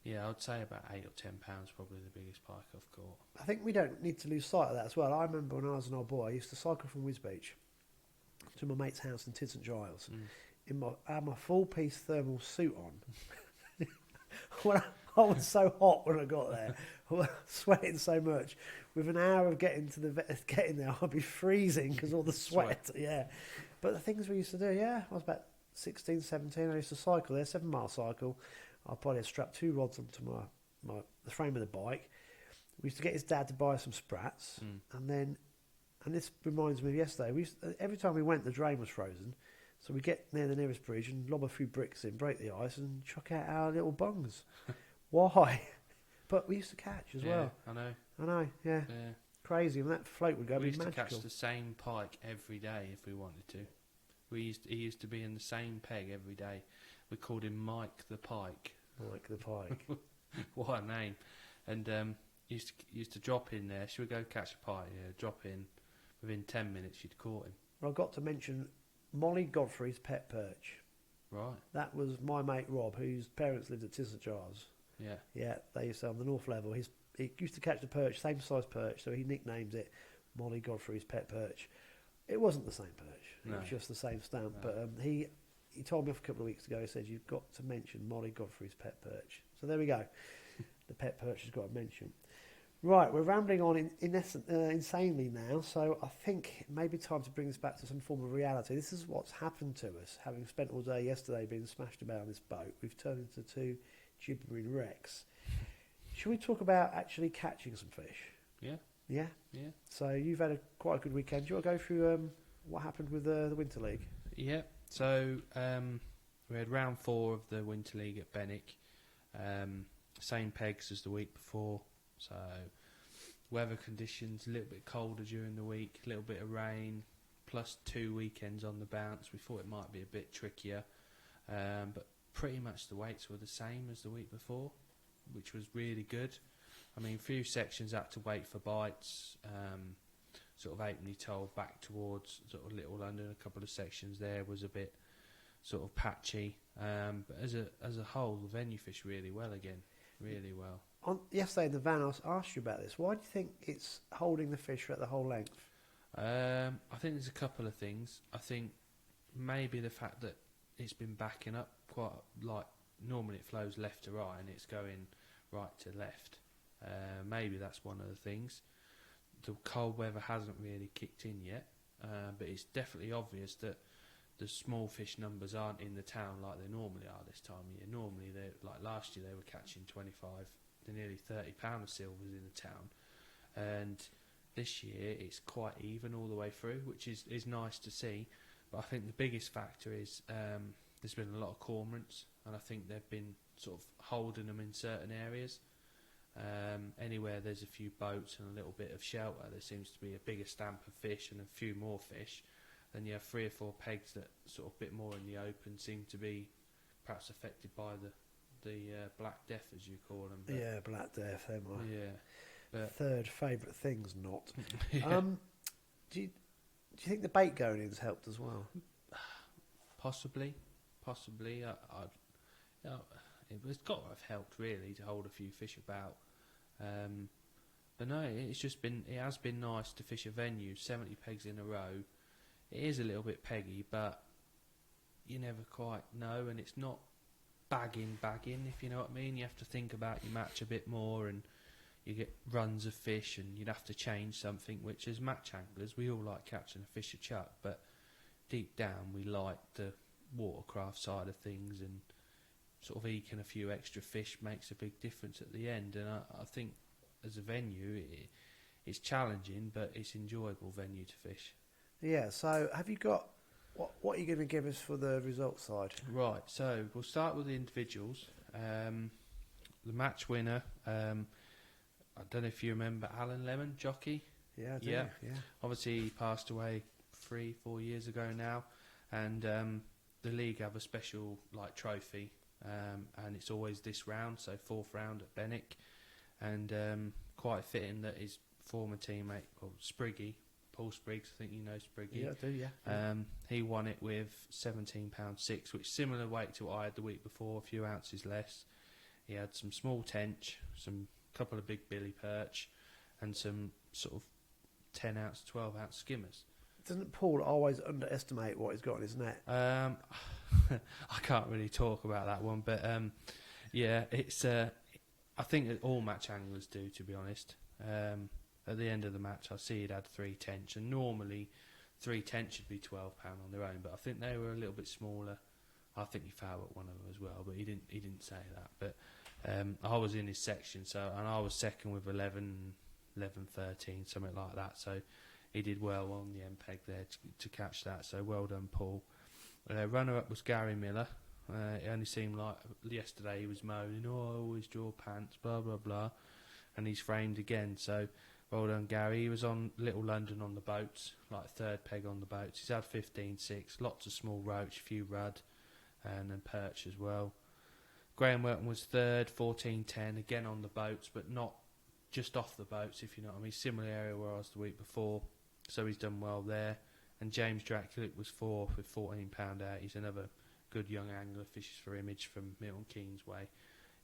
yeah, I'd say about £8 or £10 probably the biggest pike I've caught. I think we don't need to lose sight of that as well. I remember when I was an old boy, I used to cycle from Wisbeach to my mate's house in Tit Giles. I had my full piece thermal suit on. I was so hot when I got there. I was sweating so much. With an hour of getting there, I'd be freezing because all the sweat. Yeah. But the things we used to do, I was about 16, 17. I used to cycle there, 7-mile cycle. I probably had strapped 2 rods onto the frame of the bike. We used to get his dad to buy some sprats, and this reminds me of yesterday. Every time we went, the drain was frozen, so we get near the nearest bridge and lob a few bricks in, break the ice, and chuck out our little bungs. Why? But we used to catch as well. I know. Yeah. Crazy. And that float would go. We used magical. to catch the same pike every day if we wanted to. He used to be in the same peg every day. We called him Mike the Pike. Mike the Pike. What a name! And used to drop in there. She would go catch a pike. Yeah, drop in. Within 10 minutes, she'd caught him. Well, I got to mention Molly Godfrey's pet perch. Right. That was my mate Rob, whose parents lived at Tisserjars. Yeah. Yeah, they used to on the North Level. He used to catch the perch, same size perch, so he nicknamed it Molly Godfrey's pet perch. It wasn't the same perch. It was just the same stamp. No. But he told me a couple of weeks ago, he said, you've got to mention Molly Godfrey's pet perch. So there we go. The pet perch has got a mention. Right, we're rambling on insanely now, so I think it may be time to bring this back to some form of reality. This is what's happened to us, having spent all day yesterday being smashed about on this boat. We've turned into 2 gibbering wrecks. Should we talk about actually catching some fish? Yeah. Yeah? Yeah. So you've had quite a good weekend. Do you want to go through what happened with the Winter League? Yeah. So we had round 4 of the Winter League at Benwick. Same pegs as the week before. So weather conditions, a little bit colder during the week, a little bit of rain, plus 2 weekends on the bounce. We thought it might be a bit trickier, but pretty much the weights were the same as the week before, which was really good. I mean, a few sections had to wait for bites, sort of Halfpenny Toll back towards sort of Little London. A couple of sections there was a bit sort of patchy, but as a whole, the venue fished really well again, really well. Yesterday in the van, I asked you about this. Why do you think it's holding the fish throughout the whole length? I think there's a couple of things. I think maybe the fact that it's been backing up quite like normally it flows left to right, and it's going right to left. Maybe that's one of the things. The cold weather hasn't really kicked in yet, but it's definitely obvious that the small fish numbers aren't in the town like they normally are this time of year. Normally, like last year, they were catching 25 to nearly 30 pound of silvers in the town, and this year it's quite even all the way through, which is nice to see. But I think the biggest factor is there's been a lot of cormorants, and I think they've been sort of holding them in certain areas. Anywhere there's a few boats and a little bit of shelter, there seems to be a bigger stamp of fish and a few more fish. Then you have 3 or 4 pegs that sort of bit more in the open seem to be perhaps affected by the Black Death, as you call them. But yeah, Black Death, they're my but third favourite thing's not. yeah. Do you think the bait going in's helped as well? Possibly. It's got to have helped really to hold a few fish about. But no, it has been nice to fish a venue 70 pegs in a row. It is a little bit peggy, but you never quite know, and it's not bagging, if you know what I mean. You have to think about your match a bit more, and you get runs of fish, and you'd have to change something, which as match anglers, we all like catching a fish a chuck, but deep down we like the watercraft side of things, and sort of eking a few extra fish makes a big difference at the end. And I think as a venue, it's challenging, but it's enjoyable venue to fish. Yeah, so have you got... What are you going to give us for the result side? Right, so we'll start with the individuals. The match winner, I don't know if you remember Alan Lemon, jockey. Yeah, I do. Yeah. Yeah. Obviously, he passed away 3-4 years ago now, and the league have a special Mm. trophy, and it's always this round, so 4th round at Benwick, and quite fitting that his former teammate, Spriggy, Paul Spriggs, I think you know Spriggy. Yeah, I do, yeah. He won it with £17.6, which is similar weight to what I had the week before, a few ounces less. He had some small tench, some couple of big billy perch, and some sort of 10 ounce, 12 ounce skimmers. Doesn't Paul always underestimate what he's got in his net? I can't really talk about that one, but yeah, it's. I think that all match anglers do, to be honest. At the end of the match, I see he'd had 3 tench, and normally 3 tench should be £12 on their own, but I think they were a little bit smaller. I think he fouled at one of them as well, but he didn't say that. But I was in his section, and I was second with 11, 13, something like that. So he did well on the MPEG there to catch that. So well done, Paul. Runner-up was Gary Miller. It only seemed like yesterday he was moaning, I always draw pants, blah, blah, blah. And he's framed again. So well done, Gary. He was on Little London on the boats, 3rd peg on the boats. He's had 15.6, lots of small roach, a few rudd, and then perch as well. Graham Welton was 3rd, 14.10, again on the boats, but not just off the boats, if you know what I mean. Similar area where I was the week before, so he's done well there. And James Draculic was 4th with £14.8. He's another good young angler, fishes for Image from Milton Keynes way.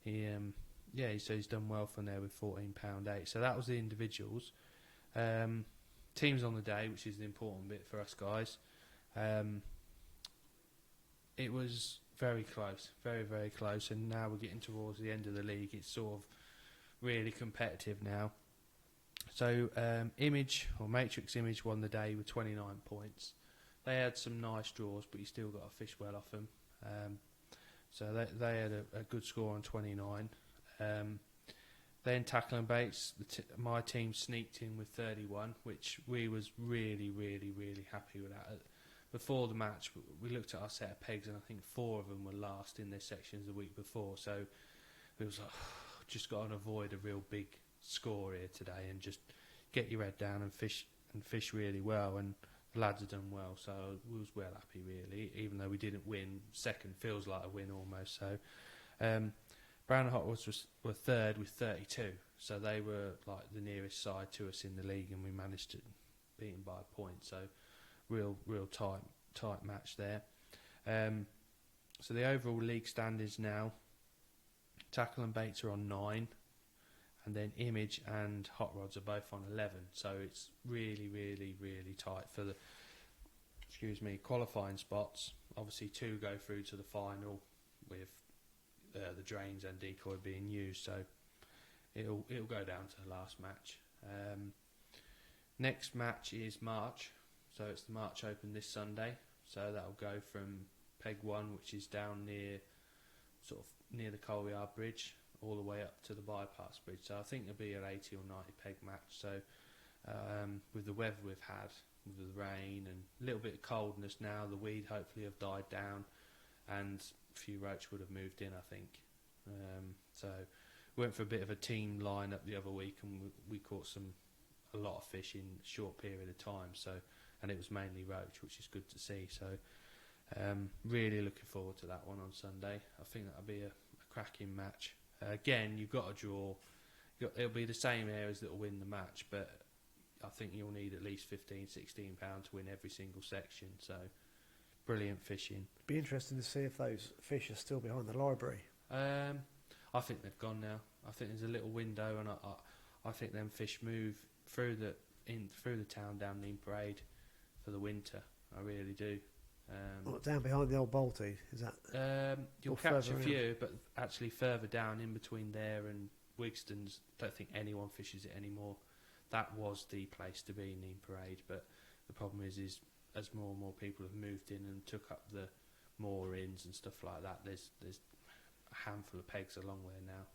He's done well from there with £14.8. So that was the individuals. Teams on the day, which is the important bit for us guys. It was very close, very, very close, and now we're getting towards the end of the league. It's sort of really competitive now. So Image, or Matrix Image, won the day with 29 points. They had some nice draws, but you still got to fish well off them. So they had a good score on 29. Then Tackle and Baits, my team sneaked in with 31, which we was really, really, really happy with that. Before the match, we looked at our set of pegs, and I think 4 of them were last in their sections the week before. So we was like, just got to avoid a real big score here today, and just get your head down and fish really well. And the lads have done well, so we was well happy really. Even though we didn't win, second feels like a win almost. So Brown and Hot Rods were 3rd with 32, so they were the nearest side to us in the league, and we managed to beat them by a point. So real tight match there. So the overall league standings now: Tackle and Baits are on 9, and then Image and Hot Rods are both on 11. So it's really, really, really tight for the qualifying spots. Obviously 2 go through to the final, with the drains and decoy being used. So it'll go down to the last match. Next match is March, so it's the March Open this Sunday. So that'll go from Peg 1, which is down near the Coal Yard Bridge, all the way up to the bypass bridge. So I think it'll be an 80 or 90 peg match. So with the weather we've had, with the rain and a little bit of coldness now, the weed hopefully have died down, and a few roach would have moved in, I think. So we went for a bit of a team line-up the other week, and we caught a lot of fish in a short period of time. So, and it was mainly roach, which is good to see. So really looking forward to that one on Sunday. I think that'll be a cracking match. Again, you've got to draw. It'll be the same areas that will win the match, but I think you'll need at least £15, £16 to win every single section. So brilliant fishing. Be interesting to see if those fish are still behind the library. I think they've gone now. I think there's a little window, and I think them fish move through the town down Neem Parade for the winter. I really do. Down behind the old Balti, is that? You'll catch a few, but actually further down in between there and Wigston's, don't think anyone fishes it anymore. That was the place to be, Neem Parade, but the problem is as more and more people have moved in and took up the moorings and stuff like that, there's a handful of pegs along there now.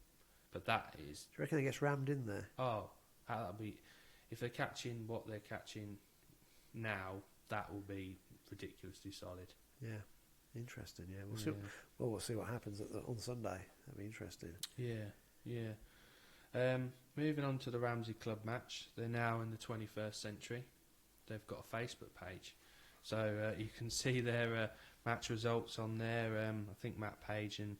But that is... Do you reckon it gets rammed in there? Oh, that'll be... If they're catching what they're catching now, that will be ridiculously solid. Yeah, interesting. Yeah, we'll see what happens on Sunday. That'll be interesting. Yeah. Moving on to the Ramsey Club match. They're now in the 21st century. They've got a Facebook page, so you can see their match results on there. I think Matt Page and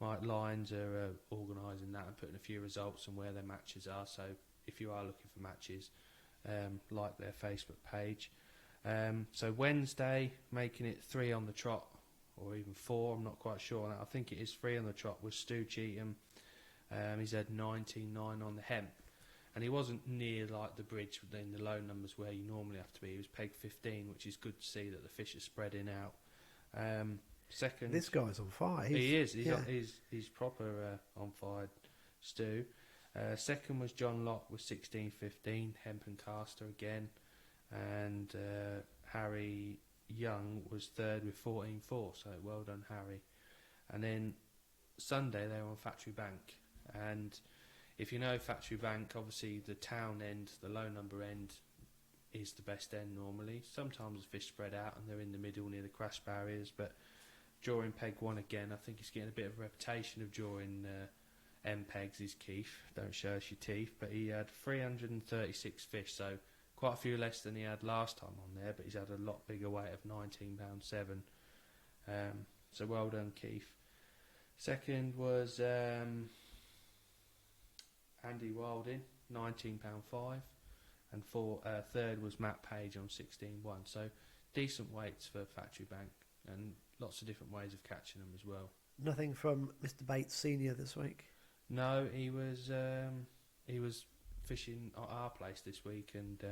Mike Lyons are organising that and putting a few results and where their matches are. So if you are looking for matches, like their Facebook page. So Wednesday, making it 3 on the trot, or even 4, I'm not quite sure on that. I think it is 3 on the trot, was Stu Cheatham. He's had 99 on the hemp, and he wasn't near like the bridge in the low numbers where you normally have to be. He was peg 15, which is good to see that the fish are spreading out. Second, this guy's on fire. He is. He's proper on fire, Stu. Second was John Locke with 16.15, hemp and caster again. And Harry Young was third with 14.4, so well done, Harry. And then Sunday they were on Factory Bank, and if you know Factory Bank, obviously the town end, the low number end, is the best end normally. Sometimes the fish spread out and they're in the middle near the crash barriers, but drawing peg 1 again, I think he's getting a bit of a reputation of drawing M pegs is Keith, don't show us your teeth, but he had 336 fish, so quite a few less than he had last time on there, but he's had a lot bigger weight of £19.7. So well done, Keith. Second was Andy Wilding, £19.5, and third was Matt Page on 16.1. So decent weights for Factory Bank, and lots of different ways of catching them as well. Nothing from Mr. Bates Senior this week? No, he was fishing at our place this week, and I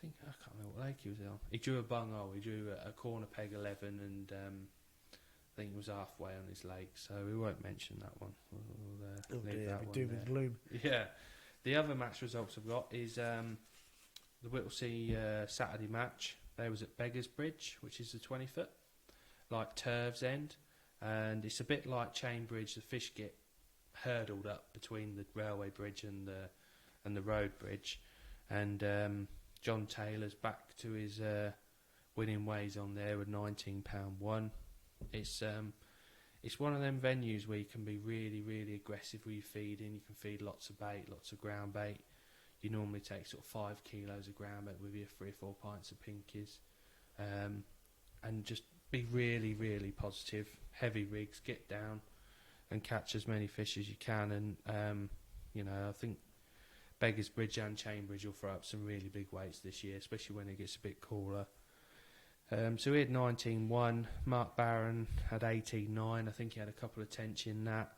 can't remember what lake he was on. He drew a bunghole. He drew a corner peg 11, and I think he was halfway on his lake. So we won't mention that one. We'll leave that one doom and gloom. Yeah. The other match results I've got is the Whittlesea Saturday match. They was at Beggars Bridge, which is the 20-foot, like Turves End, and it's a bit like Chain Bridge. The fish get hurdled up between the railway bridge and the road bridge, and John Taylor's back to his winning ways on there with £19.1. It's one of them venues where you can be really, really aggressive with your feeding. You can feed lots of bait, lots of ground bait. You normally take sort of 5 kilos of ground bait with you, 3 or 4 pints of pinkies, and just be really, really positive. Heavy rigs, get down and catch as many fish as you can. And I think Beggars Bridge and Chain Bridge will throw up some really big weights this year, especially when it gets a bit cooler. So we had 19.1. Mark Barron had 18.9. I think he had a couple of tench in that.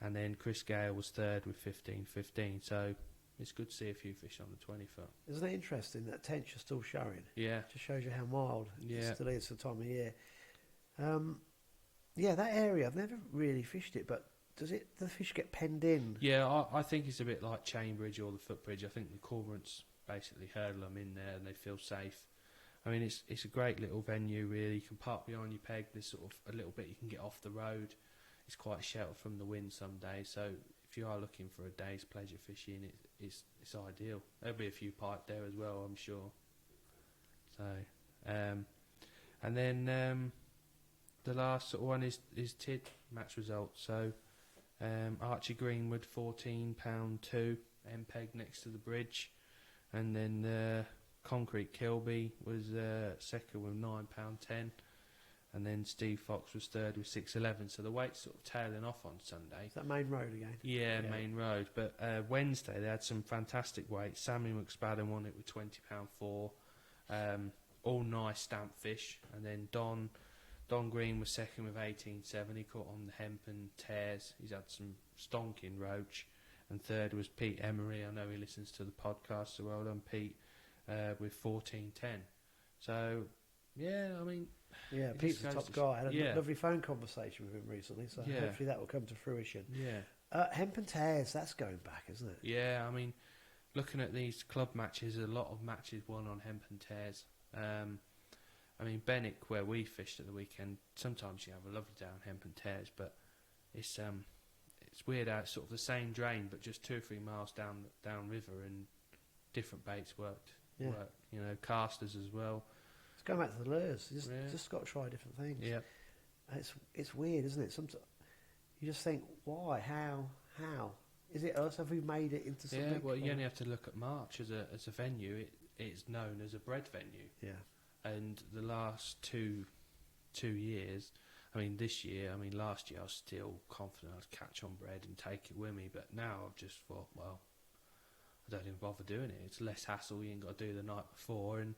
And then Chris Gale was third with 15.15. So it's good to see a few fish on the 20-foot. Isn't it interesting that tench are still showing? Yeah. Just shows you how mild it still is for the time of year. Yeah, that area, I've never really fished it, but does the fish get penned in? Yeah, I think it's a bit like Chainbridge or the Footbridge. I think the cormorants basically hurdle them in there and they feel safe. I mean, it's a great little venue, really. You can park behind your peg. There's sort of a little bit you can get off the road. It's quite sheltered from the wind some days. So if you are looking for a day's pleasure fishing, it's ideal. There'll be a few pike there as well, I'm sure. So, and then the last sort of one is Tit Match Result. So Archie Greenwood, £14.2 MPEG next to the bridge, and then Concrete Kilby was second with £9.10, and then Steve Fox was third with £6.11. So the weight's sort of tailing off on Sunday. Is that Main Road again? Yeah, Main Road. But Wednesday they had some fantastic weights. Sammy McSpadden won it with £20.4. All nice stamp fish, and then Don Green was second with 18.7. He caught on the hemp and tears. He's had some stonking roach. And third was Pete Emery. I know he listens to the podcast, so well done, Pete, with 14.10. So, yeah, I mean... Yeah, Pete's the top guy. I had a lovely phone conversation with him recently, so hopefully that will come to fruition. Yeah. Hemp and tears, that's going back, isn't it? Yeah, I mean, looking at these club matches, a lot of matches won on hemp and tears. I mean, Benwick, where we fished at the weekend, sometimes you have a lovely day on hemp and tears, but it's weird how it's sort of the same drain, but just 2 or 3 miles down river, and different baits worked. You know, casters as well. It's going back to the lures. You just got to try different things. Yeah, it's weird, isn't it? Sometimes you just think, why, how? Is it us? Have we made it into something? Yeah, well, you only have to look at March as a venue. It's known as a bread venue. Yeah. And the last two years, I mean, this year, I mean, last year I was still confident I'd catch on bread and take it with me, but now I've just thought, well, I don't even bother doing it. It's less hassle. You ain't got to do the night before, and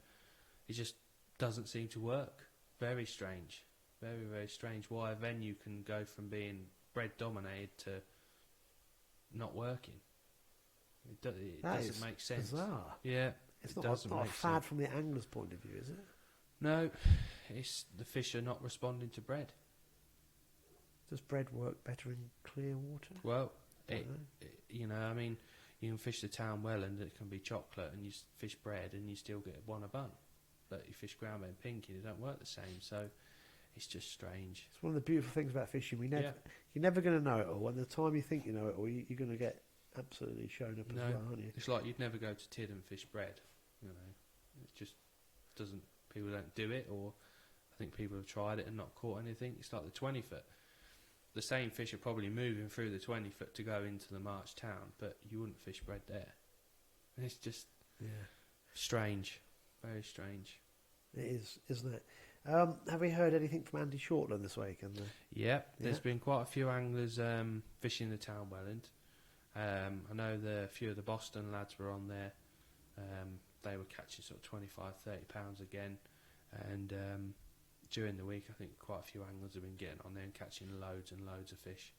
it just doesn't seem to work. Very strange. Very, very strange why a venue can go from being bread dominated to not working. It doesn't make sense. Bizarre. Yeah. It's not a fad from the angler's point of view, is it? No, it's the fish are not responding to bread. Does bread work better in clear water? Well, you know, I mean, you can fish the town well and it can be chocolate, and you fish bread and you still get one a bun. But you fish ground bait and pinky, they don't work the same. So it's just strange. It's one of the beautiful things about fishing. You're never going to know it all. And the time you think you know it all, you're going to get absolutely shown up as well, aren't you? It's like you'd never go to Tid and fish bread. You know, it just doesn't. People don't do it, or I think people have tried it and not caught anything. It's like the 20 foot. The same fish are probably moving through the 20 foot to go into the March town, but you wouldn't fish bread there. And it's just strange, very strange. It is, isn't it? Have we heard anything from Andy Shortland this week? There's been quite a few anglers fishing the town Welland. I know a few of the Boston lads were on there. They were catching sort of £25-30 again, and during the week I think quite a few anglers have been getting on there and catching loads and loads of fish,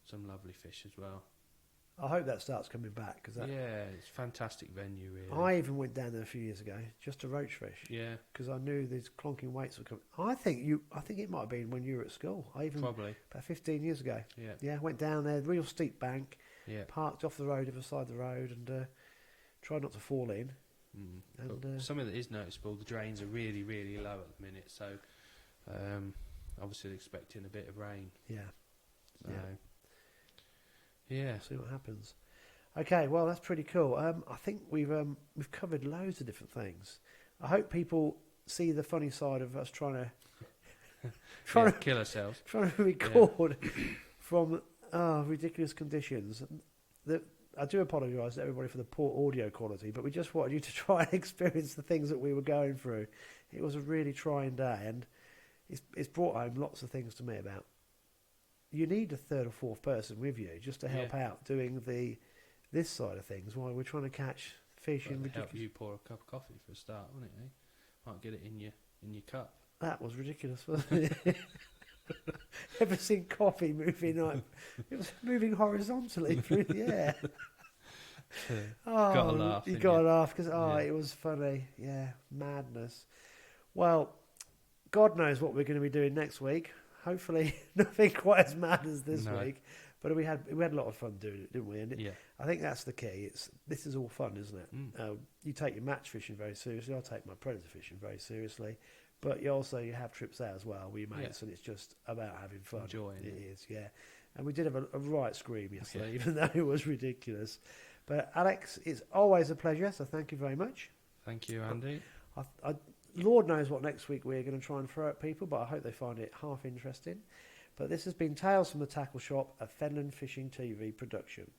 some lovely fish as well. I hope that starts coming back, it's a fantastic venue, really. I even went down there a few years ago just to roach fish, because I knew these clonking weights were coming. I think it might have been when you were at school. Probably about 15 years ago. Went down there, real steep bank, parked off the road, other side of the road, and tried not to fall in. And something that is noticeable, the drains are really, really low at the minute, so obviously expecting a bit of rain. See what happens. Okay, well, that's pretty cool. I think we've covered loads of different things. I hope people see the funny side of us trying to kill ourselves, trying to record from ridiculous conditions. I do apologise to everybody for the poor audio quality, but we just wanted you to try and experience the things that we were going through. It was a really trying day, and it's brought home lots of things to me about. You need a third or fourth person with you just to help out doing this side of things while we're trying to catch fish. Well, help you pour a cup of coffee for a start, wouldn't it? Might get it in your cup. That was ridiculous, wasn't it? Ever seen coffee moving it was moving horizontally through the air. Gotta laugh. You gotta laugh because it was funny. Madness. Well, God knows what we're going to be doing next week. Hopefully, nothing quite as mad as this week. But we had a lot of fun doing it, didn't we? And I think that's the key. This is all fun, isn't it? You take your match fishing very seriously. I take my predator fishing very seriously. But you have trips out as well with your mates, and it's just about having fun. Enjoying it is, yeah. And we did have a right scream yesterday, even though it was ridiculous. But Alex, it's always a pleasure. So thank you very much. Thank you, Andy. Lord knows what next week we're going to try and throw at people, but I hope they find it half interesting. But this has been Tales from the Tackle Shop, a Fenland Fishing TV production.